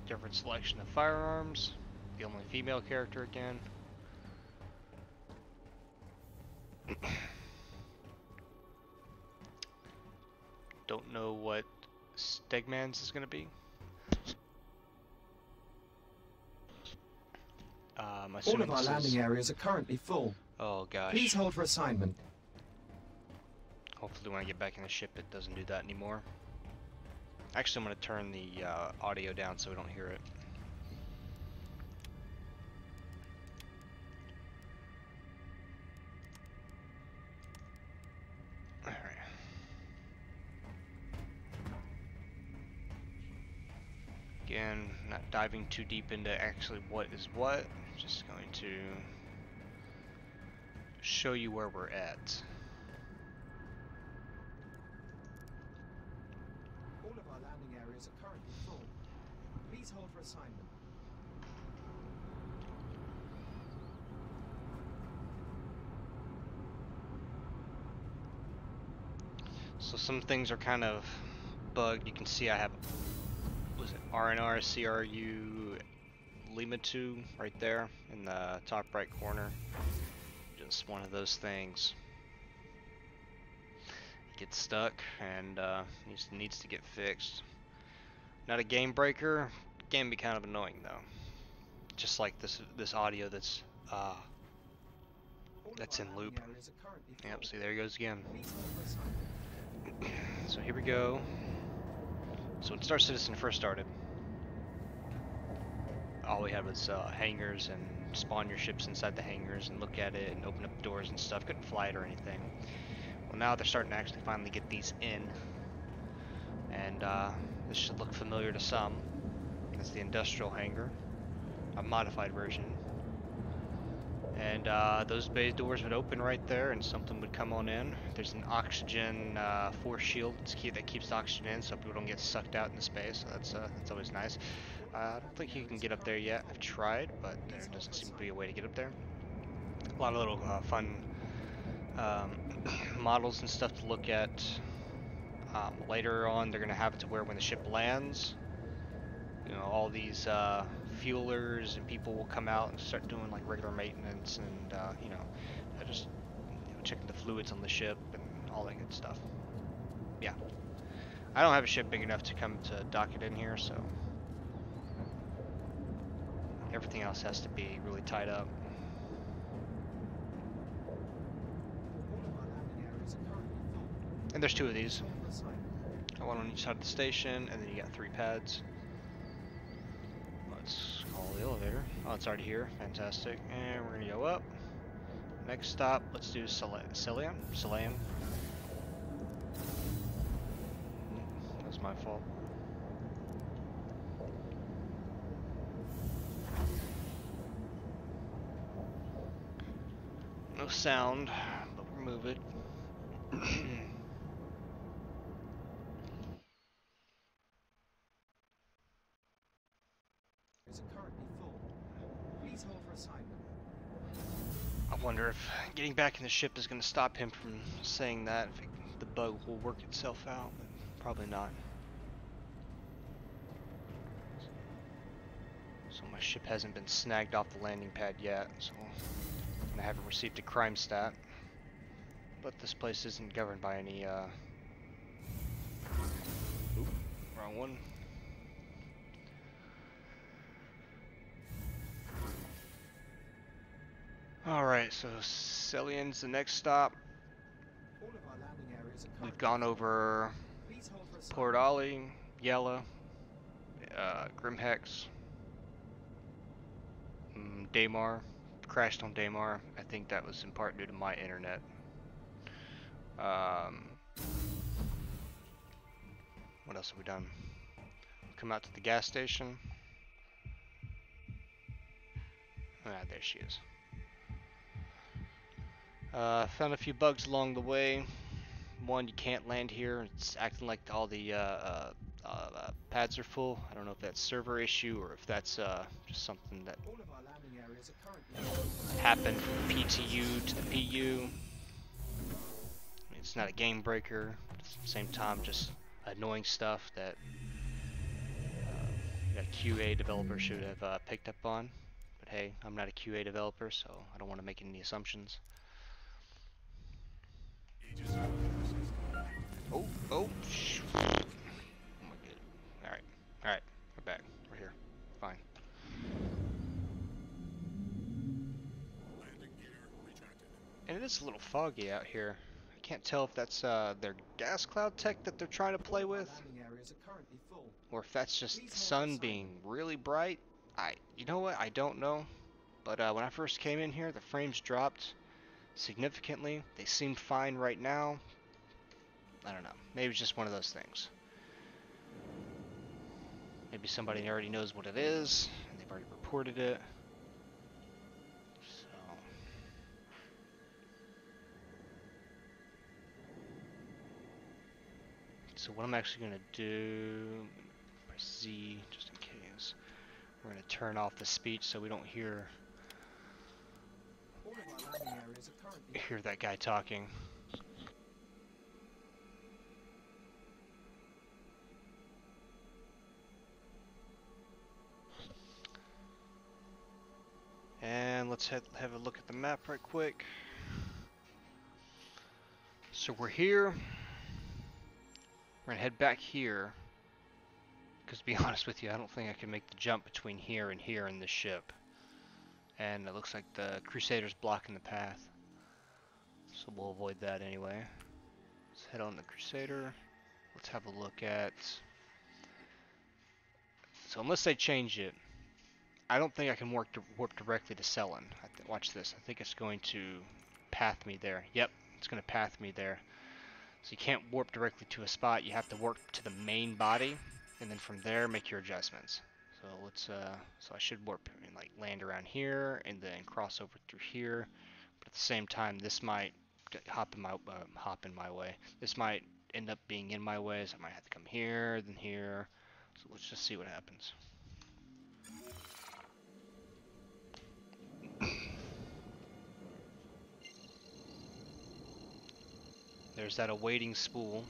different selection of firearms. The only female character again. Don't know what Stegman's is gonna be. All of our landing areas are currently full. Oh gosh. Please hold for assignment. Hopefully when I get back in the ship it doesn't do that anymore. Actually I'm going to turn the audio down so we don't hear it. Alright. Again, not diving too deep into actually what is what. Just going to show you where we're at. All of our landing areas are currently full. Please hold for assignment. So some things are kind of bugged. You can see I have, was it RNR CRU Lima 2 right there in the top right corner. Just one of those things. It gets stuck and needs to get fixed. Not a game breaker. Can be kind of annoying though. Just like this audio that's in loop. Yep. See, there he goes again. So here we go. So when Star Citizen first started, all we had was hangars and spawn your ships inside the hangars and look at it and open up doors and stuff. Couldn't fly it or anything. Well, now they're starting to actually finally get these in, and this should look familiar to some. It's the industrial hangar, a modified version. And those bay doors would open right there and something would come on in. There's an oxygen force shield that keeps the oxygen in so people don't get sucked out into space. So that's always nice. I don't think you can get up there yet. I've tried, but there doesn't seem to be a way to get up there. A lot of little fun models and stuff to look at. Later on, they're going to have it to where when the ship lands, you know, all these fuelers and people will come out and start doing like regular maintenance and you know, just checking the fluids on the ship and all that good stuff. Yeah, I don't have a ship big enough to come to dock it in here, so everything else has to be really tied up. And there's two of these. One on each side of the station, and then you got 3 pads. Let's call the elevator. Oh, it's already here. Fantastic. And we're gonna go up. Next stop, let's do Celian. That was my fault. No sound, but we'll move it. I wonder if getting back in the ship is going to stop him from saying that, if the bug will work itself out, but probably not. So my ship hasn't been snagged off the landing pad yet, so and I haven't received a crime stat. But this place isn't governed by any, Oop, wrong one. Alright, so Celian's the next stop. We've gone over Port Ollie, Yella, Grimhex, Daymar, crashed on Daymar. I think that was in part due to my internet. What else have we done? Come out to the gas station. Ah, there she is. Found a few bugs along the way. One, you can't land here. It's acting like all the pads are full. I don't know if that's server issue or if that's just something that All of our landing areas are currently happened from the PTU to the PU. I mean, it's not a game breaker, but at the same time, just annoying stuff that a QA developer should have picked up on. But hey, I'm not a QA developer, so I don't want to make any assumptions. Oh, oh, oh my god. Alright, we're back. We're here. Fine. Landing gear retracted. And it is a little foggy out here. I can't tell if that's their gas cloud tech that they're trying to play with, landing areas are currently full. or if that's just the sun being really bright. You know what? I don't know. But when I first came in here, the frames dropped significantly. They seem fine right now. I don't know. Maybe it's just one of those things. Maybe somebody already knows what it is, and they've already reported it. So what I'm actually going to do, press Z just in case. We're going to turn off the speech so we don't hear All of our landing areas are currently that guy talking. And let's have a look at the map right quick. So we're here. We're gonna head back here. Because to be honest with you, I don't think I can make the jump between here in this ship. And it looks like the Crusader's blocking the path. So we'll avoid that anyway. Let's head on the Crusader. Let's have a look at... So unless they change it, I don't think I can warp directly to Cellin. Watch this. I think it's going to path me there. Yep, it's going to path me there. So you can't warp directly to a spot. You have to warp to the main body, and then from there make your adjustments. So let's. So I should warp and like land around here, and then cross over through here. But at the same time, this might hop in my way. This might end up being in my way, so I might have to come here, then here. So let's just see what happens. There's that awaiting spool.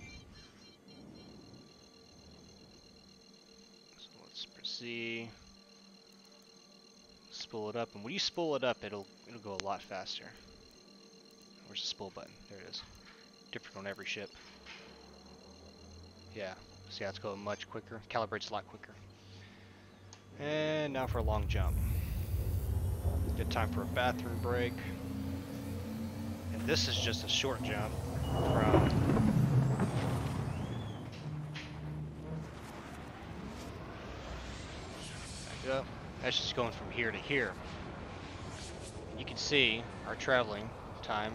So let's proceed. Spool it up, and when you spool it up, it'll go a lot faster. Where's the spool button? There it is. Different on every ship. Yeah. See how it's going much quicker. Calibrates a lot quicker. And now for a long jump. Good time for a bathroom break. And this is just a short jump from back it up. That's just going from here to here. You can see our traveling time.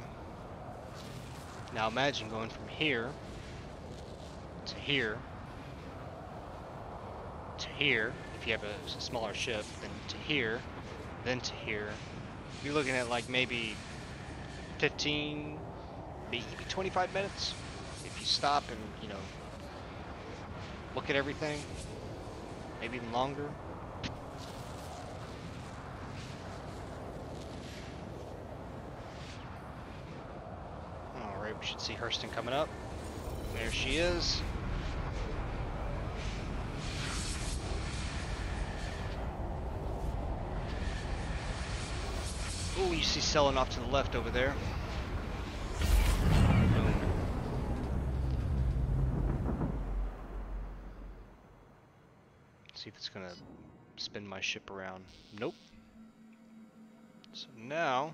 Now imagine going from here to here to here, if you have a smaller ship, then to here, then to here. You're looking at like maybe 15, maybe 25 minutes if you stop and, you know, look at everything. Maybe even longer. Alright, we should see Hurston coming up. There she is. Oh, you see Cellin off to the left over there. See if it's gonna spin my ship around. Nope. So now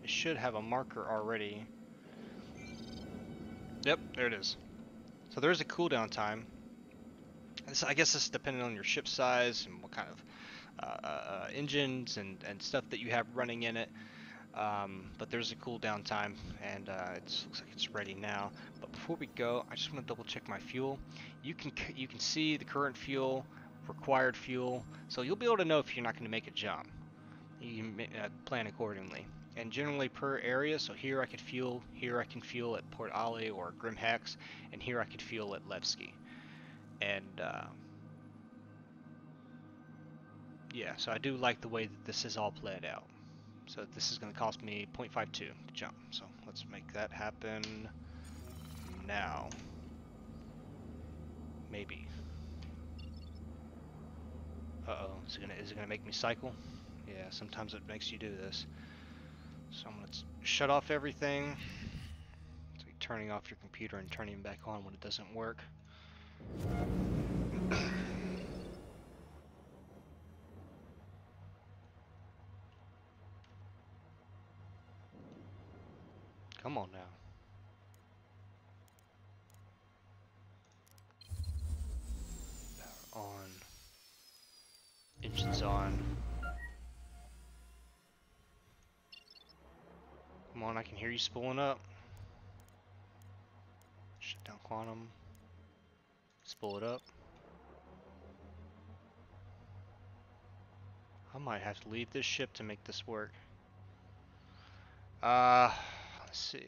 it should have a marker already. Yep, there it is. So there is a cooldown time. I guess this is depending on your ship size and what kind of engines and stuff that you have running in it. But there's a cooldown time, and it looks like it's ready now. But before we go, I just want to double check my fuel. You can see the current fuel, required fuel, so you'll be able to know if you're not going to make a jump. You can plan accordingly. And generally per area, so here I can fuel at Port Ali or Grim Hex, and here I could fuel at Levski. And yeah, so I do like the way that this is all played out. So this is going to cost me 0.52 to jump. So let's make that happen now. Maybe. Uh-oh, is it gonna make me cycle? Yeah, sometimes it makes you do this. So I'm gonna shut off everything. It's like turning off your computer and turning it back on when it doesn't work. Come on now. Power on. Engines on. Come on, I can hear you spooling up. Shut down quantum. Spool it up. I might have to leave this ship to make this work. Let's see.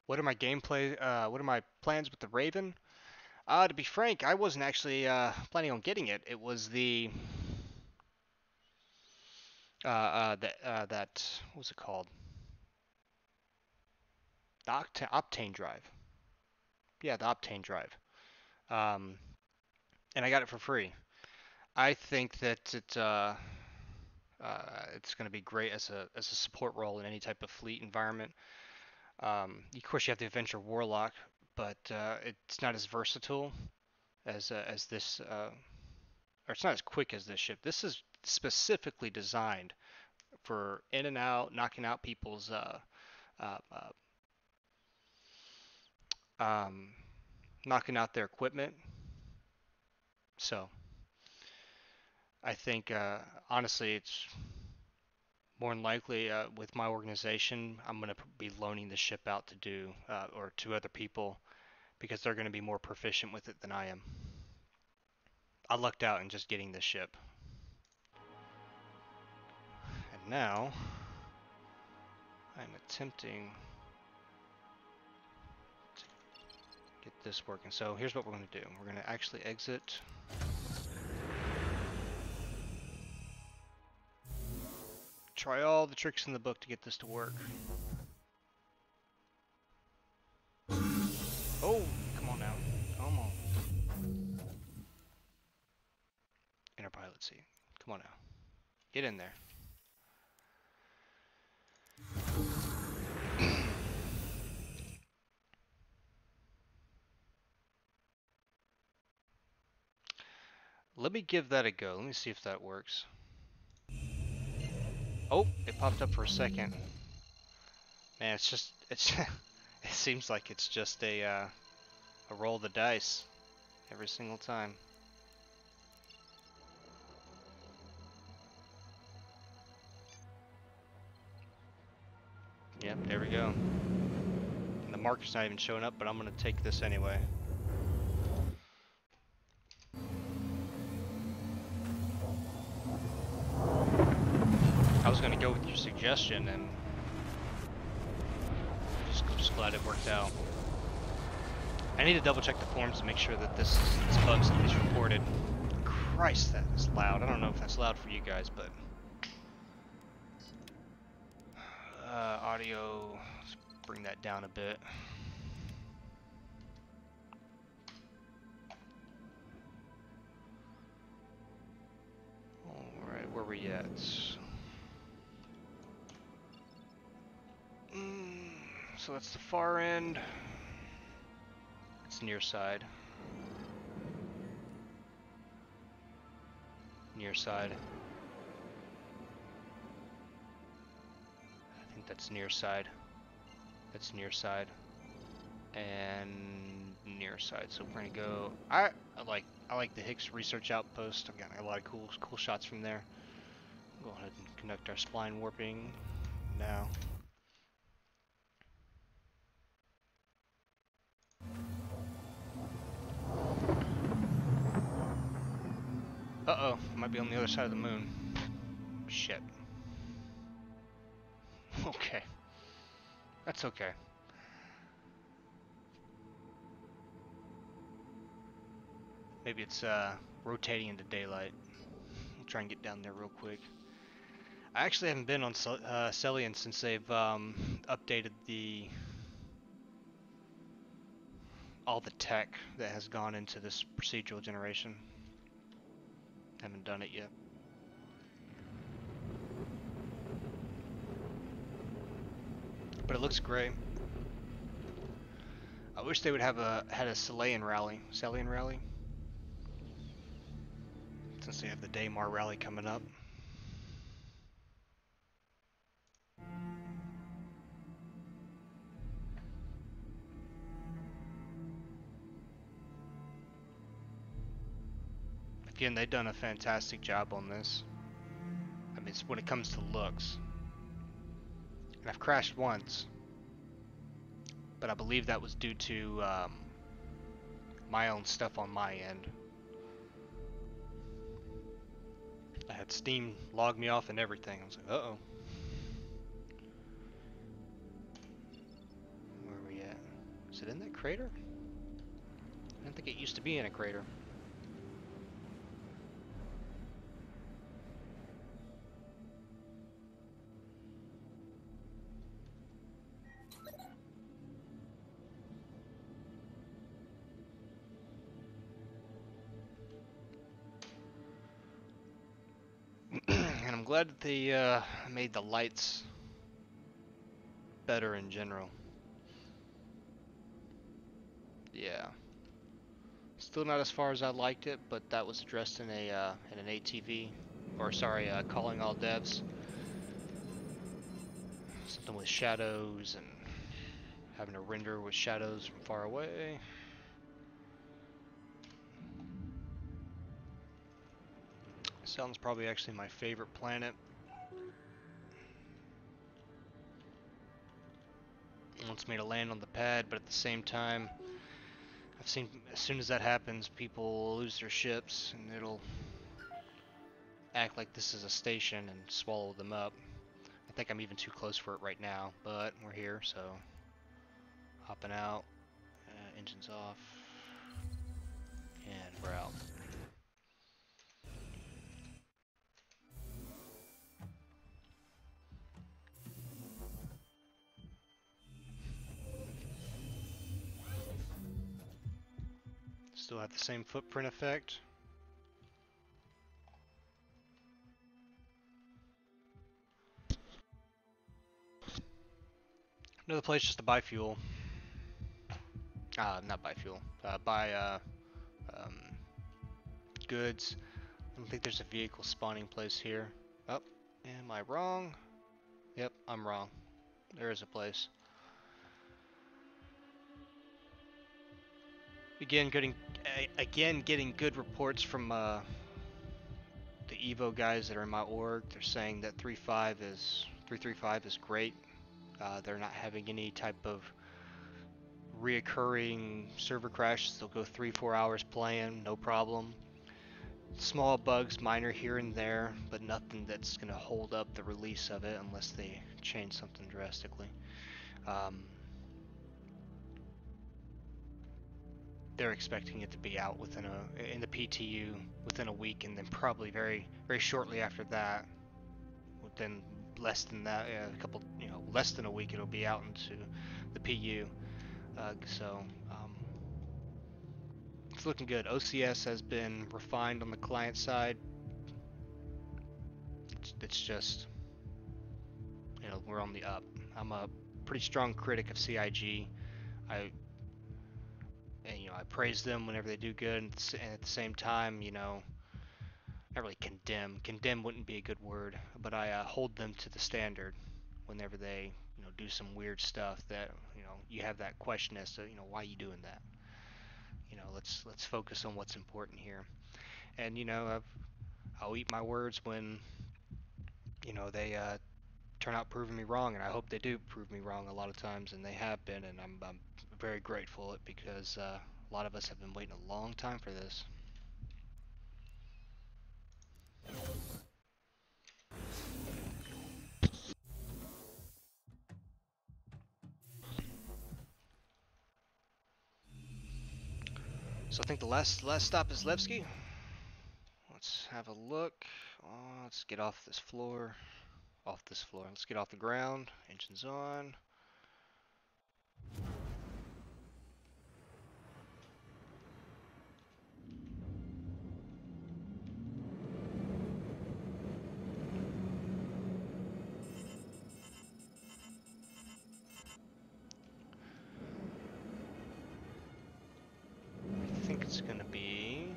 What are my what are my plans with the Raven? To be frank, I wasn't actually planning on getting it. It was that what was it called? The Octane drive. Yeah, the Octane drive. Um, and I got it for free. I think that it's going to be great as a support role in any type of fleet environment. Of course, you have the Adventure Warlock, but it's not as versatile as this, or it's not as quick as this ship. This is specifically designed for in and out, knocking out people's uh, um, knocking out their equipment. So I think honestly, it's more than likely with my organization, I'm going to be loaning the ship out to do or to other people because they're going to be more proficient with it than I am. I lucked out in just getting this ship. And now I'm attempting to get this working. So here's what we're going to do. We're going to actually exit. Try all the tricks in the book to get this to work. Oh, come on now. Come on. Inner pilot seat. Come on now. Get in there. Let me give that a go. Let me see if that works. Oh, it popped up for a second. Man, it's it seems like it's just a roll of the dice every single time. Yep, there we go. And the marker's not even showing up, but I'm gonna take this anyway. I was gonna go with your suggestion, and just glad it worked out. I need to double check the forums to make sure that this bug is reported. Christ, that is loud. I don't know if that's loud for you guys, but audio. Let's bring that down a bit. All right, where we at? So that's the far end. It's near side. side. I think that's near side. That's near side. And near side. So we're gonna go. I like the Hicks Research Outpost. I've got a lot of cool shots from there. Go ahead and conduct our spline warping now. Uh-oh, might be on the other side of the moon. Shit. Okay. That's okay. Maybe it's rotating into daylight. I'll try and get down there real quick. I actually haven't been on Celian since they've updated all the tech that has gone into this procedural generation. Haven't done it yet. But it looks great. I wish they would have had a Celian rally. Since they have the Daymar rally coming up. Again, they've done a fantastic job on this. I mean, it's when it comes to looks. And I've crashed once. But I believe that was due to my own stuff on my end. I had Steam log me off and everything. I was like, uh-oh. Where are we at? Is it in that crater? I didn't think it used to be in a crater. And I'm glad that they made the lights better in general. Yeah. Still not as far as I liked it, but that was addressed in an ATV, or sorry, calling all devs. Something with shadows and having to render with shadows from far away. Sounds probably actually my favorite planet. It wants me to land on the pad, but at the same time, I've seen as soon as that happens, people lose their ships and it'll act like this is a station and swallow them up. I think I'm even too close for it right now, but we're here, so hopping out, engines off, and we're out. Still have the same footprint effect. Another place just to buy fuel. Not buy fuel. Buy goods. I don't think there's a vehicle spawning place here. Oh, am I wrong? Yep, I'm wrong. There is a place. Again, getting good reports from the Evo guys that are in my org. They're saying that 335 is great. They're not having any type of reoccurring server crashes. They'll go 3-4 hours playing, no problem. Small bugs, minor here and there, but nothing that's going to hold up the release of it unless they change something drastically. They're expecting it to be out in the PTU within a week, and then probably very shortly after that, within less than that, less than a week, it'll be out into the PU. It's looking good. OCS has been refined on the client side. It's just, we're on the up. I'm a pretty strong critic of CIG. I praise them whenever they do good, and at the same time, not really condemn. Condemn wouldn't be a good word, but I hold them to the standard whenever they, do some weird stuff that, you have that question as to, why are you doing that? Let's focus on what's important here. And I'll eat my words when, they turn out proving me wrong, and I hope they do prove me wrong a lot of times, and they have been, and I'm very grateful because a lot of us have been waiting a long time for this. So I think the last stop is Levski. Let's have a look. Let's get off this floor. Let's get off the ground. Engines on. I think it's gonna be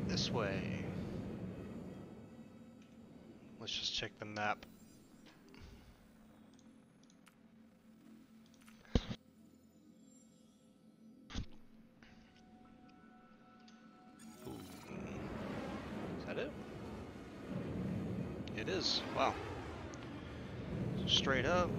this way. Let's just check the map. Ooh. Is that it? It is. Wow. Straight up.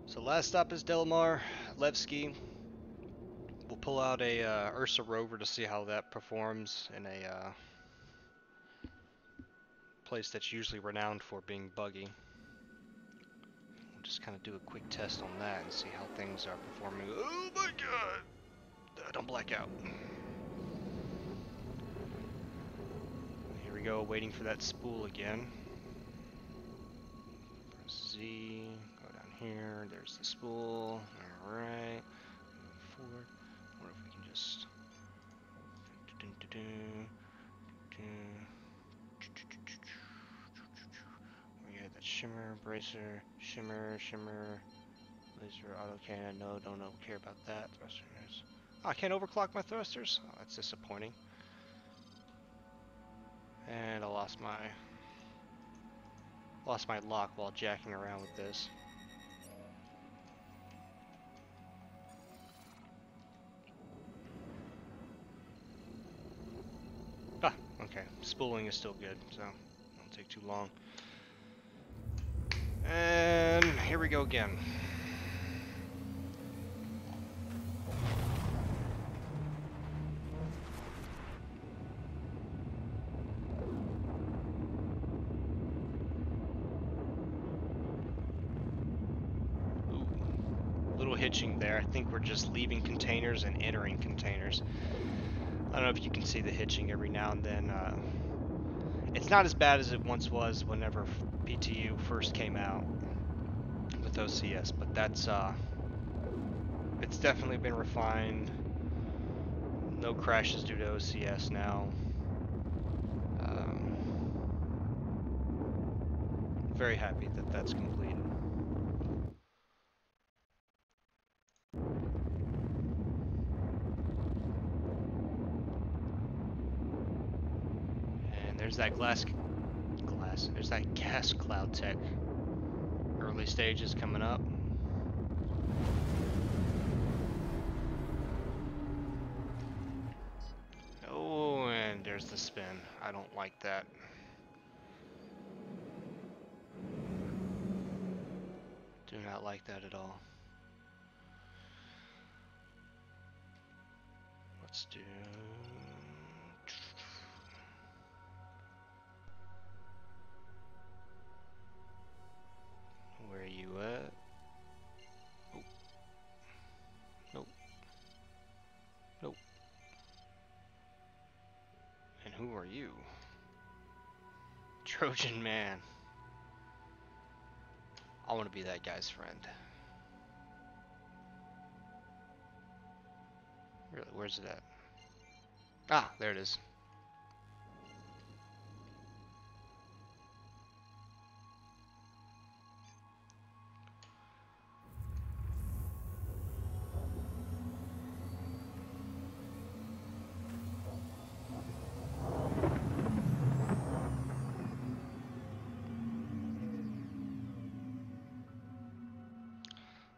So last stop is Delamar, Levski. We'll pull out a Ursa rover to see how that performs in a place that's usually renowned for being buggy. We'll just kind of do a quick test on that and see how things are performing. Oh my god! Don't black out. Here we go, waiting for that spool again. Press Z, go down here, there's the spool. Alright, move forward. What if we can just... We had that shimmer, bracer, shimmer, laser, auto cannon. No, don't care about that. Thrusters. Oh, I can't overclock my thrusters? Oh, that's disappointing. And I lost my lock while jacking around with this. Ah, okay. Spooling is still good, so won't take too long. And here we go again. Ooh, little hitching there. I think we're just leaving containers and entering containers. I don't know if you can see the hitching every now and then. It's not as bad as it once was whenever PTU first came out with OCS, but that's it's definitely been refined. No crashes due to OCS now. Very happy that that's completed. And there's that there's that gas cloud tech. Early stages coming up. Oh, and there's the spin. I don't like that. Do not like that at all. Let's do... Where are you at? Oh. Nope. Nope. Trojan man. I want to be that guy's friend. Really, where's it at? Ah, there it is.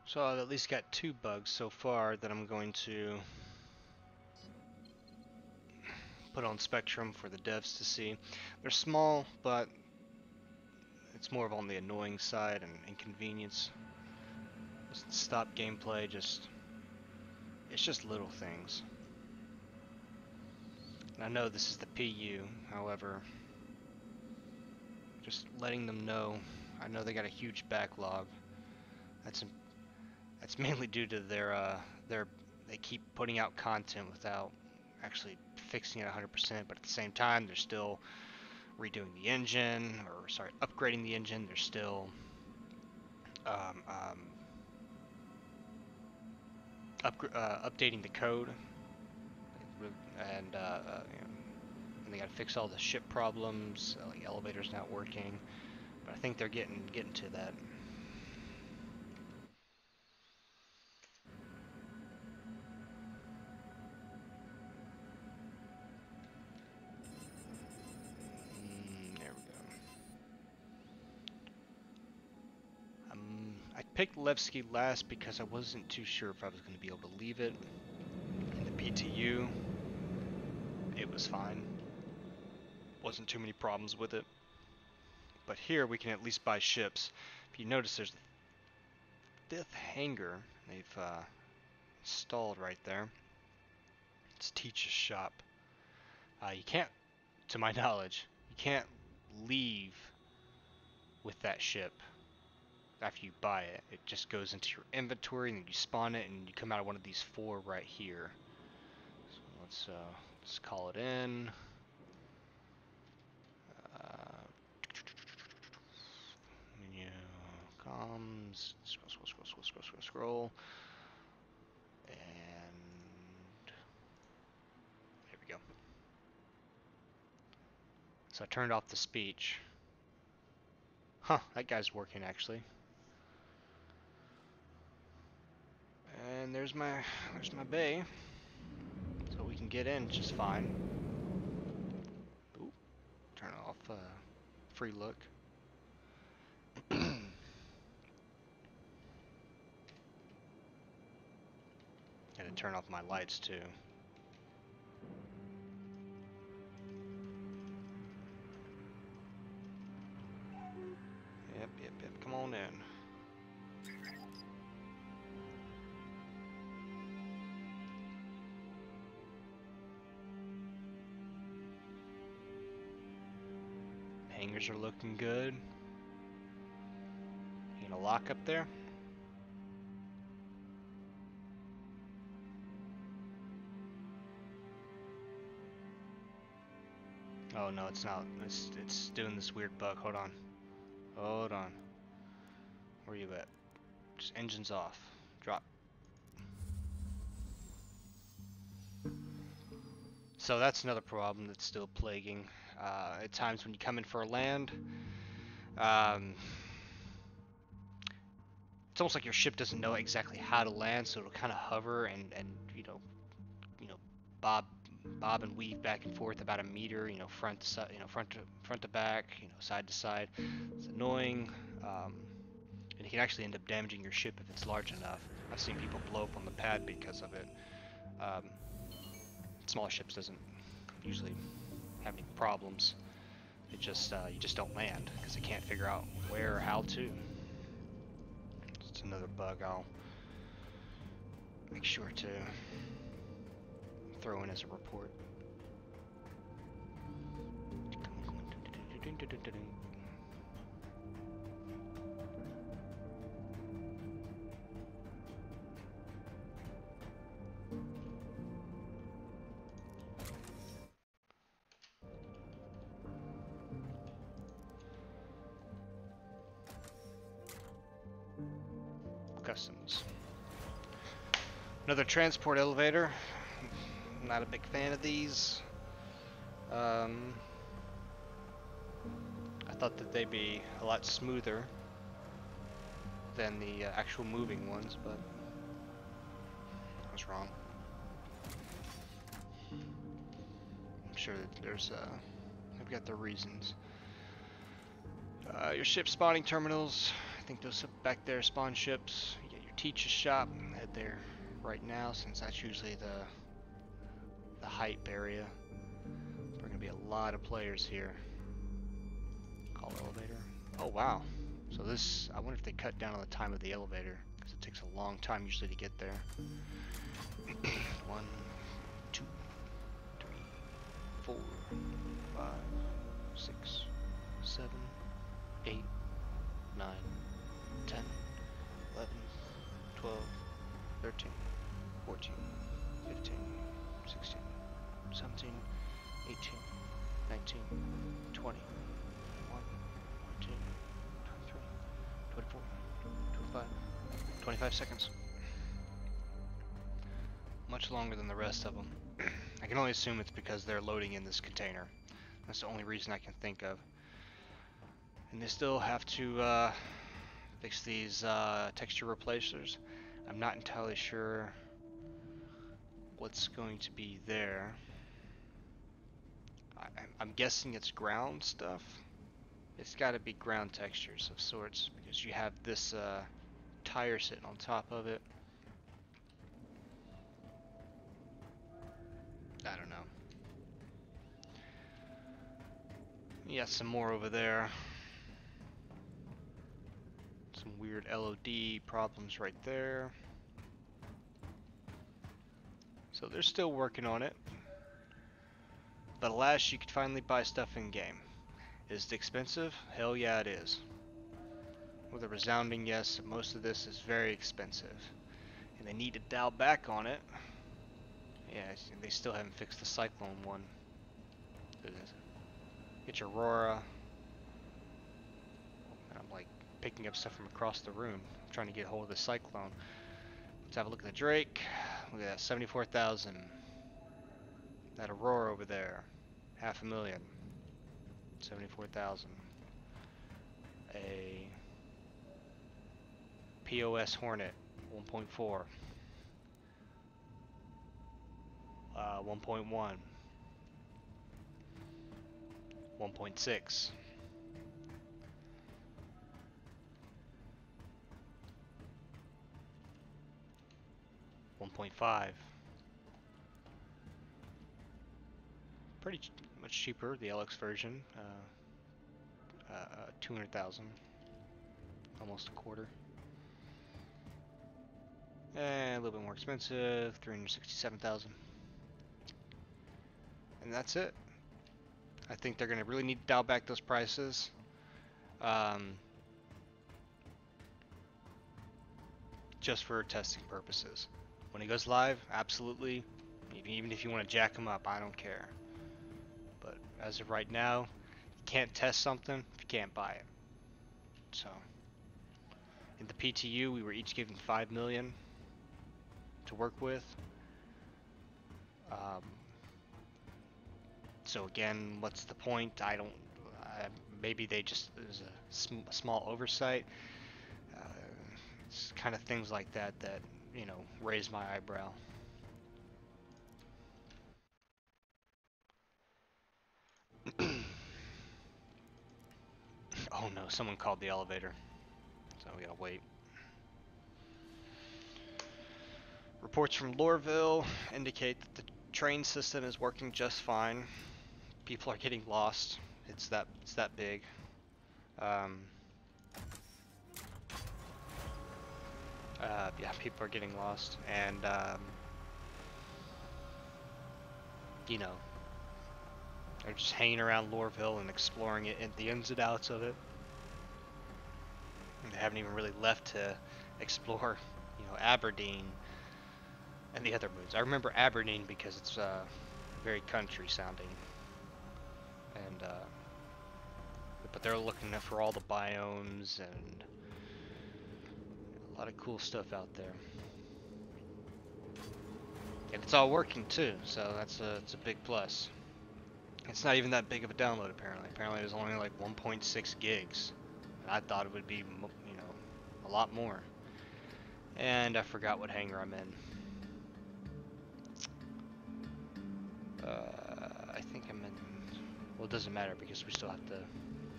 So I've at least got 2 bugs so far that I'm going to put on Spectrum for the devs to see. They're small, but it's more of on the annoying side and inconvenience. Doesn't stop gameplay, it's just little things. And I know this is the PU, however, just letting them know. I know they got a huge backlog. That's mainly due to they keep putting out content without actually fixing it 100%, but at the same time they're still redoing the engine, or sorry, upgrading the engine. They're still updating the code, and you know, and they got to fix all the ship problems, like elevators not working. But I think they're getting to that. There we go. I picked Levski last because I wasn't too sure if I was going to be able to leave it in the PTU. It was fine. Wasn't too many problems with it. But here we can at least buy ships. If you notice, there's the 5th hangar they've installed right there. It's Teach's shop. You can't, to my knowledge, you can't leave with that ship after you buy it. It just goes into your inventory, and then you spawn it, and you come out of one of these 4 right here. So let's call it in. Menu, comms, scroll, and there we go. So I turned off the speech. Huh, that guy's working actually. And there's my bay. So we can get in just fine. Ooh, turn off free look. Gotta turn off my lights too. Yep, come on in. Hangars are looking good. You gonna lock up there? Oh no, it's not. It's doing this weird bug. Hold on. Where you at? Just engines off. Drop. So that's another problem that's still plaguing. At times when you come in for a land, it's almost like your ship doesn't know exactly how to land, so it'll kind of hover and you know bob and weave back and forth about a meter, front to side, front to back, side to side. It's annoying, and it can actually end up damaging your ship if it's large enough. I've seen people blow up on the pad because of it. Smaller ships doesn't usually have any problems. It just you just don't land because they can't figure out where or how to. It's another bug I'll make sure to throw in as a report. customs. Another transport elevator. Not a big fan of these. I thought that they'd be a lot smoother than the actual moving ones, but I was wrong. I'm sure that there's they've got their reasons. Your ship spawning terminals, I think those back there spawn ships. You get your teacher's shop, head there right now since that's usually the hype area. There are gonna be a lot of players here. Call elevator. Oh wow. So this, I wonder if they cut down on the time of the elevator because it takes a long time usually to get there. 1, 2, 3, 4, 5, 6, 7, 8, 9, 10, 11, 12, 13, 14, 15, 16, 17, 18, 19, 20, 21, 22, 23, 24, 25, 25 seconds. Much longer than the rest of them. I can only assume it's because they're loading in this container. That's the only reason I can think of. And they still have to fix these texture replacers. I'm not entirely sure what's going to be there. I'm guessing it's ground stuff. It's got to be ground textures of sorts because you have this tire sitting on top of it. I don't know. You got some more over there. Some weird LOD problems right there. So they're still working on it. But alas, you can finally buy stuff in game. Is it expensive? Hell yeah it is. With a resounding yes, most of this is very expensive. And they need to dial back on it. Yeah, they still haven't fixed the Cyclone one. Get your Aurora. And I'm like picking up stuff from across the room. I'm trying to get a hold of the Cyclone. Let's have a look at the Drake. Look at that, 74,000. That Aurora over there, 500,000. 74,000. A POS Hornet, 1.4. 1.1. 1.6. 1.5. Pretty much cheaper, the LX version. 200,000. Almost a quarter. And a little bit more expensive, 367,000. And that's it. I think they're going to really need to dial back those prices. Just for testing purposes. When it goes live, absolutely. Even if you want to jack them up, I don't care. But as of right now, you can't test something if you can't buy it. So, in the PTU, we were each given 5 million to work with. So again, what's the point? I don't. Maybe they just there's a small oversight. It's kind of things like that that raise my eyebrow. Oh no, someone called the elevator, so we gotta wait. Reports from Lorville indicate that the train system is working just fine. People are getting lost. It's that big. Yeah, people are getting lost, and they're just hanging around Lorville and exploring it and the ins and outs of it. And they haven't even really left to explore, Aberdeen and the other moods. I remember Aberdeen because it's very country sounding, and but they're looking for all the biomes and A lot of cool stuff out there. And it's all working too, so it's a big plus. It's not even that big of a download apparently. Apparently it was only like 1.6 gigs. And I thought it would be, you know, a lot more. And I forgot what hangar I'm in. I think I'm in... Well, it doesn't matter because we still have to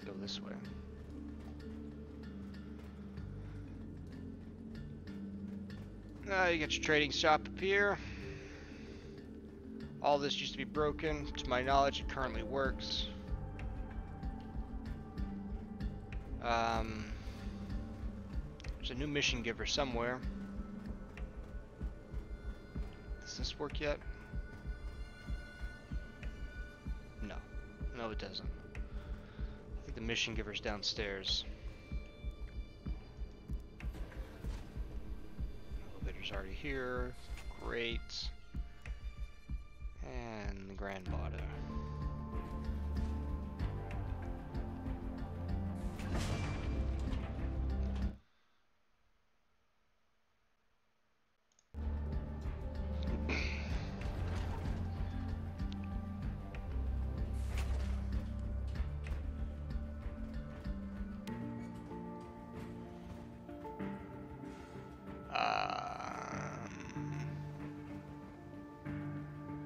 go this way. You got your trading shop up here. All this used to be broken. To my knowledge, it currently works. There's a new mission giver somewhere. Does this work yet? No. No, it doesn't. I think the mission giver's downstairs. Elevator's already here. Great. And the Grand Bada.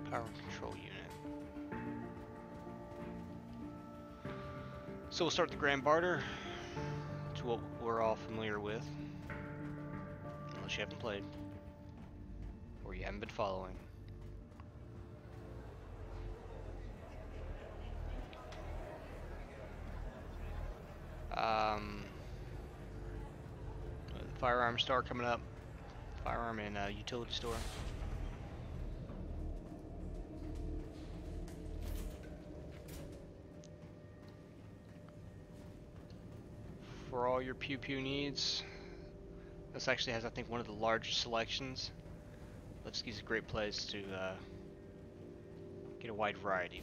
Power control unit. So we'll start the Grand Barter. It's what we're all familiar with. Unless you haven't played. Or you haven't been following. Firearm store coming up. Firearm and utility store. For all your pew pew needs. This actually has, I think, one of the largest selections. Lipsky's a great place to get a wide variety.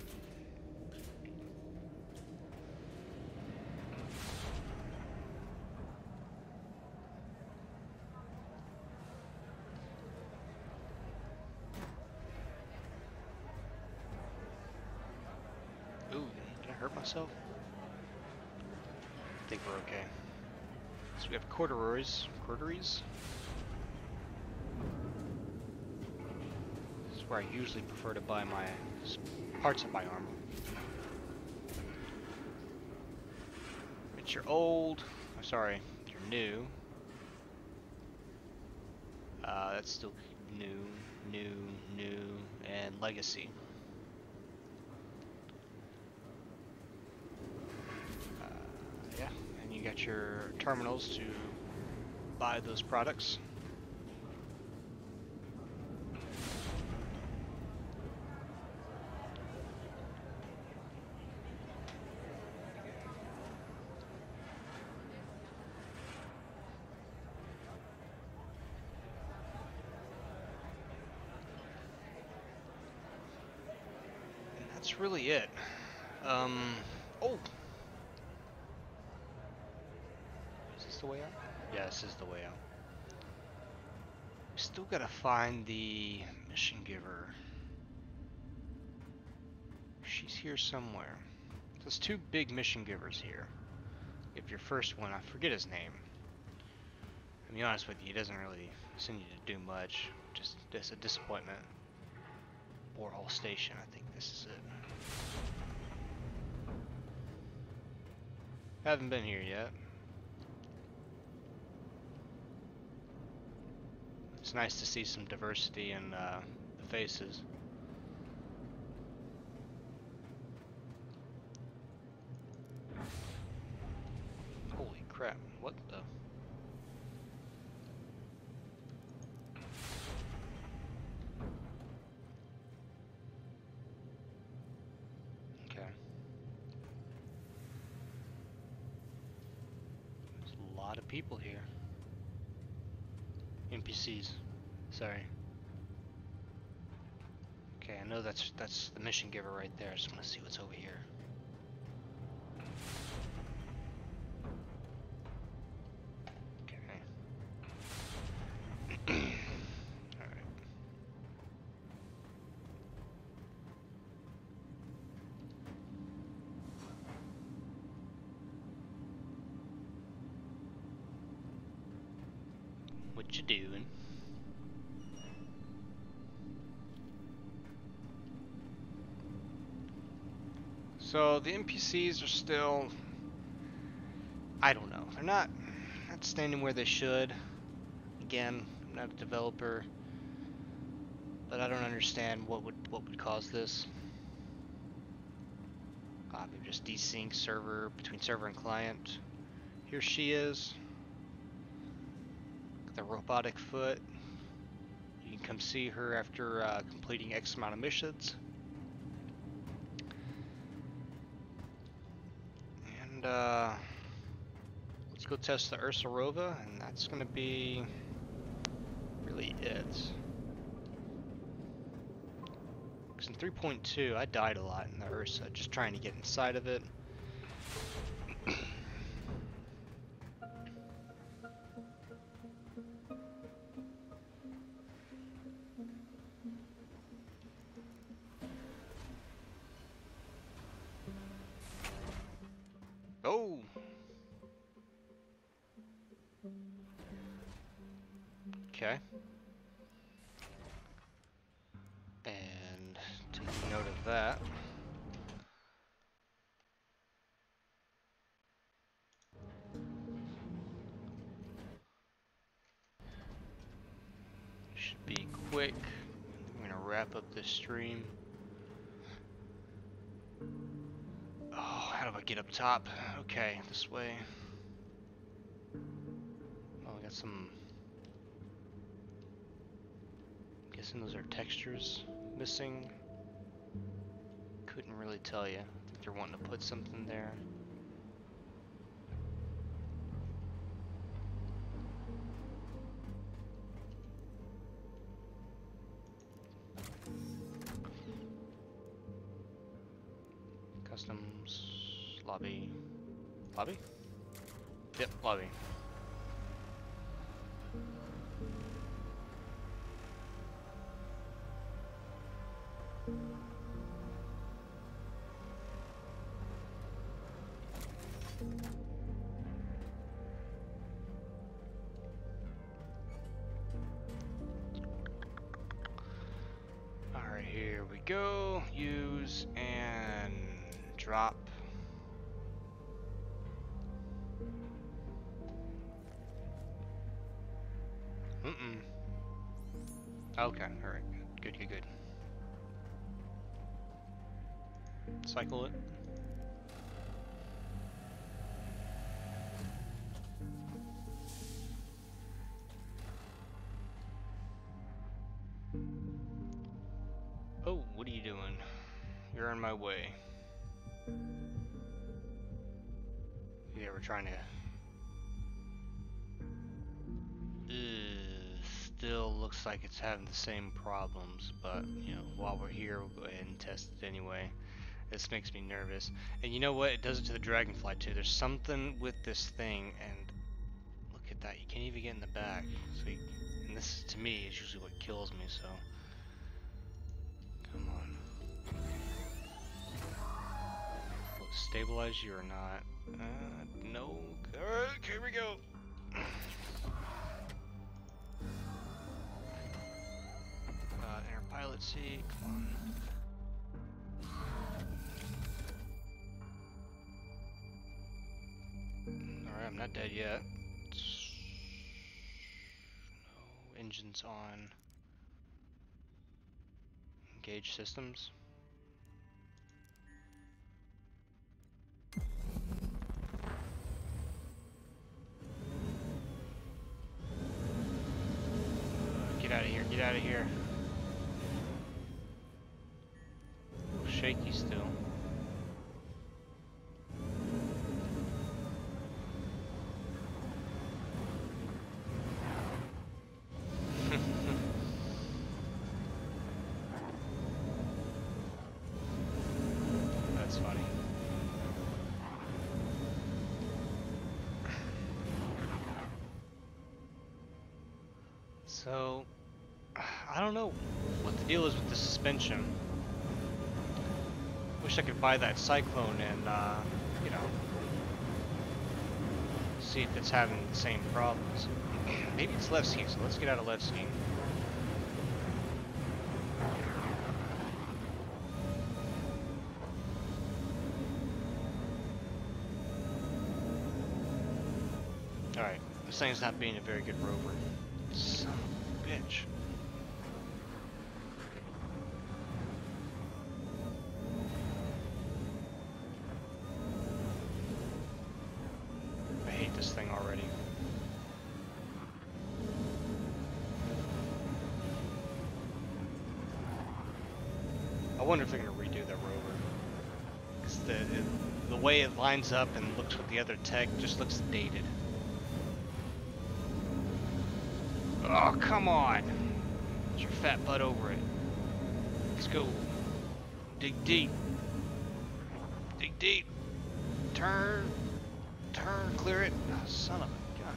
Ooh, did I hurt myself? I think we're okay. So we have corduroys. This is where I usually prefer to buy my parts of my armor. But you're old. I'm sorry, you're new. That's still new, and legacy. Yeah, and you got your terminals to buy those products. And that's really it. Oh! Is this the way out? Yeah, this is the way out. We still gotta find the mission giver. She's here somewhere. There's two big mission givers here. If your first one, I forget his name. To be honest with you, he doesn't really send you to do much. Just a disappointment. Borehole Station, I think this is it. Haven't been here yet. It's nice to see some diversity in the faces. Holy crap, what the? Okay. There's a lot of people here. NPCs. Sorry. Okay, I know that's the mission giver right there. I just want to see what's over here. Okay. What you doing? So the NPCs are still, I don't know, they're not standing where they should. Again, I'm not a developer, but I don't understand what would cause this. Maybe just desync server between server and client. Here she is, the robotic foot. You can come see her after completing X amount of missions. And let's go test the Ursa Rova, and that's gonna be really it. Because in 3.2, I died a lot in the Ursa, just trying to get inside of it. Oh! Okay. And taking note of that. Should be quick. I'm gonna wrap up this stream. Oh, how do I get up top? Okay, this way. Oh, I got some. I'm guessing those are textures missing. Couldn't really tell you. I think they're wanting to put something there. Customs, lobby. Lobby? Yep, lobby. Alright, here we go. Use and drop. Okay, alright. Good, good, good. Cycle it. Oh, what are you doing? You're in my way. Yeah, we're trying to... Still looks like it's having the same problems, but, you know, while we're here, we'll go ahead and test it anyway. This makes me nervous. And you know what? It does it to the Dragonfly, too. There's something with this thing, and look at that. You can't even get in the back. So you, and this, to me, is usually what kills me, so... Come on. Will it stabilize you or not? No. Alright, here we go. Inner pilot seat, come on. Alright, I'm not dead yet. No engines on. Engage systems. Get out of here, get out of here. Shaky still. That's funny. So, I don't know what the deal is with the suspension. Wish I could buy that Cyclone and, you know, See if it's having the same problems. Maybe it's left scene, so let's get out of left scene. Alright, this thing's not being a very good rover. Son of a bitch. I hate this thing already. I wonder if they're gonna redo that rover. Cause the way it lines up and looks with the other tech just looks dated. Oh, come on! Get your fat butt over it. Let's go. Dig deep. Dig deep. Turn. Turn. Clear it. Oh, son of a gun.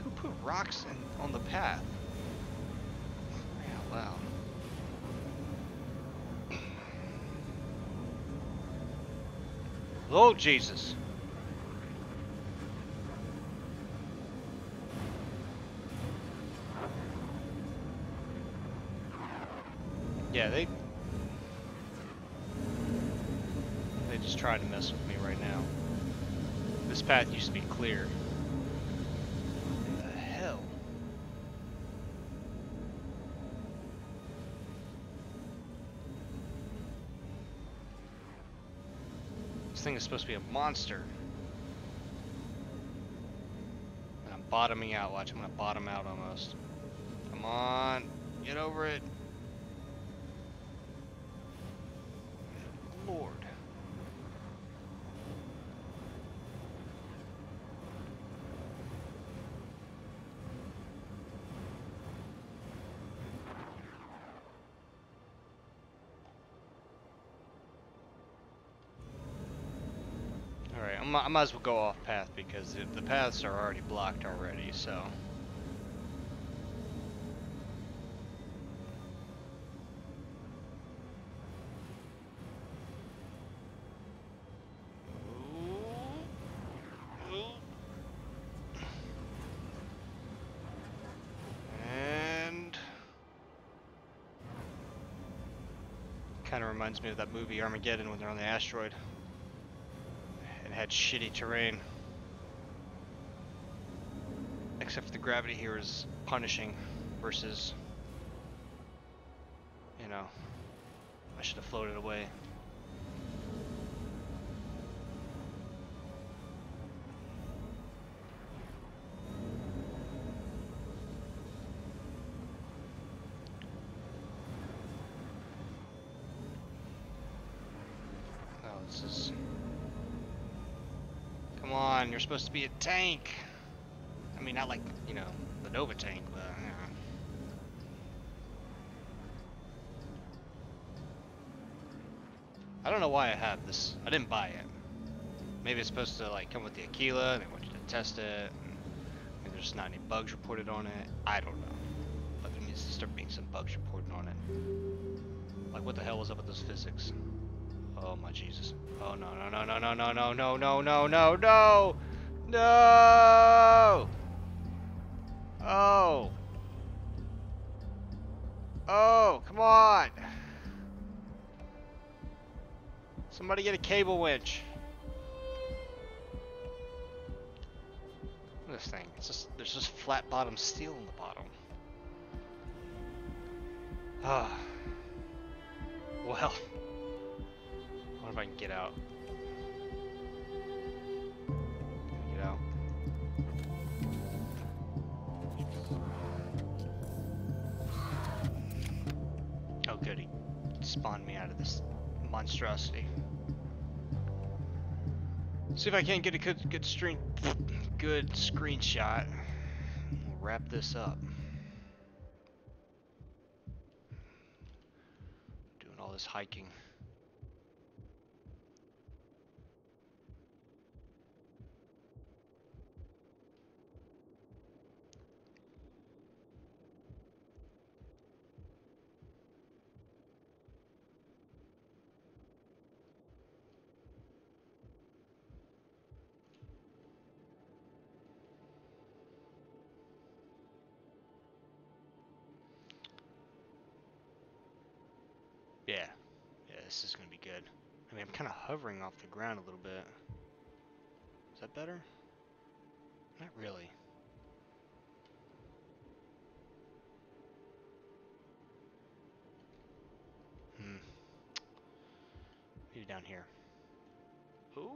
Who put rocks on the path? Crying out loud. Oh, Jesus. Yeah, they just tried to mess with me right now. This path used to be clear. What the hell? This thing is supposed to be a monster. And I'm bottoming out. Watch, I'm gonna bottom out almost. Come on, get over it. Lord. Alright, I might as well go off path because the paths are already blocked already, so. And kind of reminds me of that movie Armageddon when they're on the asteroid. It had shitty terrain. Except for the gravity here is punishing versus, you know, I should have floated away. Oh, this is... Come on, you're supposed to be a tank. I mean, not like, you know, the Nova tank, but, you know. I don't know why I have this. I didn't buy it. Maybe it's supposed to, like, come with the Aquila, and they want you to test it, and maybe there's not any bugs reported on it. I don't know. But there needs to start being some bugs reported on it. Like, what the hell was up with those physics? Oh my Jesus. Oh no no no no no no no no no no no no no. Oh. Oh, come on. Somebody get a cable winch. Look at this thing. It's just there's just flat bottom steel in the bottom. Ah. Well. I wonder if I can get out. Can I get out? Oh good, he spawned me out of this monstrosity. See if I can't get a good screenshot. We'll wrap this up. Doing all this hiking. this is gonna be good. I mean, I'm kind of hovering off the ground a little bit. Is that better? Not really. Maybe down here. Ooh.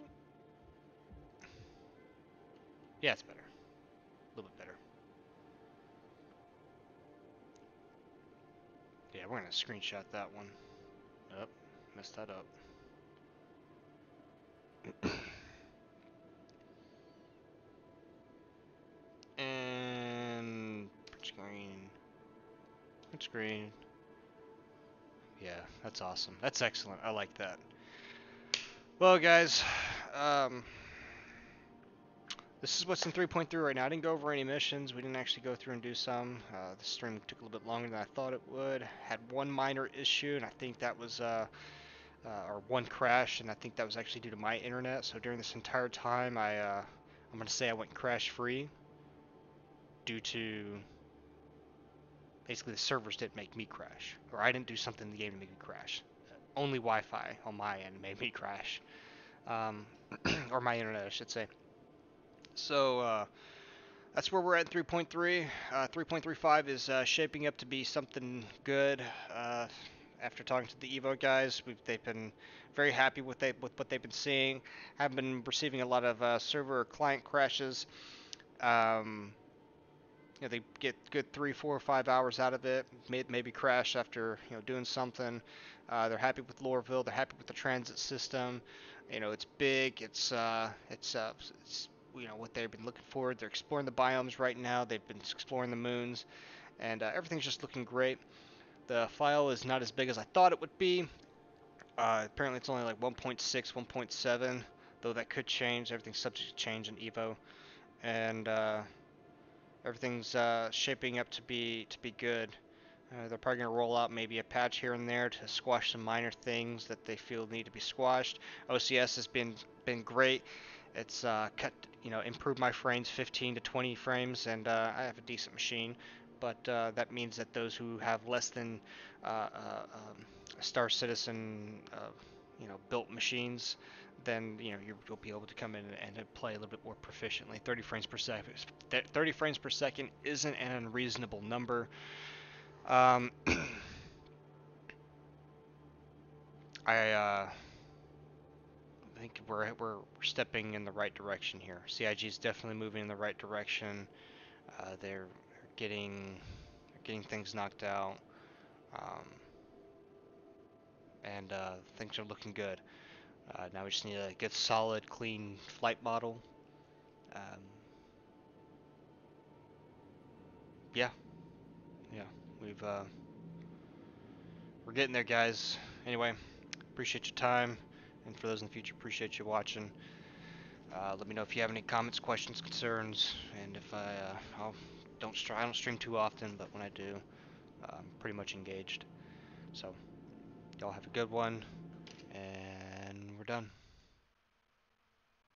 Yeah, it's better. A little bit better. Yeah, we're gonna screenshot that one. Oh, messed that up. And print screen. Print screen. Yeah, that's awesome. That's excellent. I like that. Well, guys, this is what's in 3.3 right now. I didn't go over any missions. We didn't actually go through and do some. The stream took a little bit longer than I thought it would. Had one minor issue, and I think that was or one crash, and I think that was actually due to my internet. So during this entire time, I'm gonna say I went crash free due to basically the servers didn't make me crash, or I didn't do something in the game to make me crash. Only Wi-Fi on my end made me crash, or my internet, I should say. So that's where we're at in 3.3. 3.35 is shaping up to be something good. After talking to the Evo guys, they've been very happy with what they've been seeing. I've been receiving a lot of server or client crashes. They get good 3, 4, or 5 hours out of it. Maybe crash after doing something. They're happy with Lorville. They're happy with the transit system. It's big. It's what they've been looking for. They're exploring the biomes right now. They've been exploring the moons, and everything's just looking great. The file is not as big as I thought it would be. Apparently it's only like 1.6, 1.7, though that could change. Everything's subject to change in Evo, and everything's shaping up to be good. They're probably going to roll out maybe a patch here and there to squash some minor things that they feel need to be squashed. OCS has been great. It's improved my frames 15 to 20 frames, and I have a decent machine. But that means that those who have less than Star Citizen, built machines, then you'll be able to come in and play a little bit more proficiently. 30 frames per second. 30 frames per second isn't an unreasonable number. I think we're stepping in the right direction here. CIG is definitely moving in the right direction. They're getting things knocked out, and things are looking good. Now we just need a good, solid, clean flight model. Yeah, we've we're getting there, guys. Anyway, appreciate your time, and for those in the future, appreciate you watching. Let me know if you have any comments, questions, concerns, and if I don't stream too often, but when I do, I'm pretty much engaged. So, y'all have a good one, and we're done.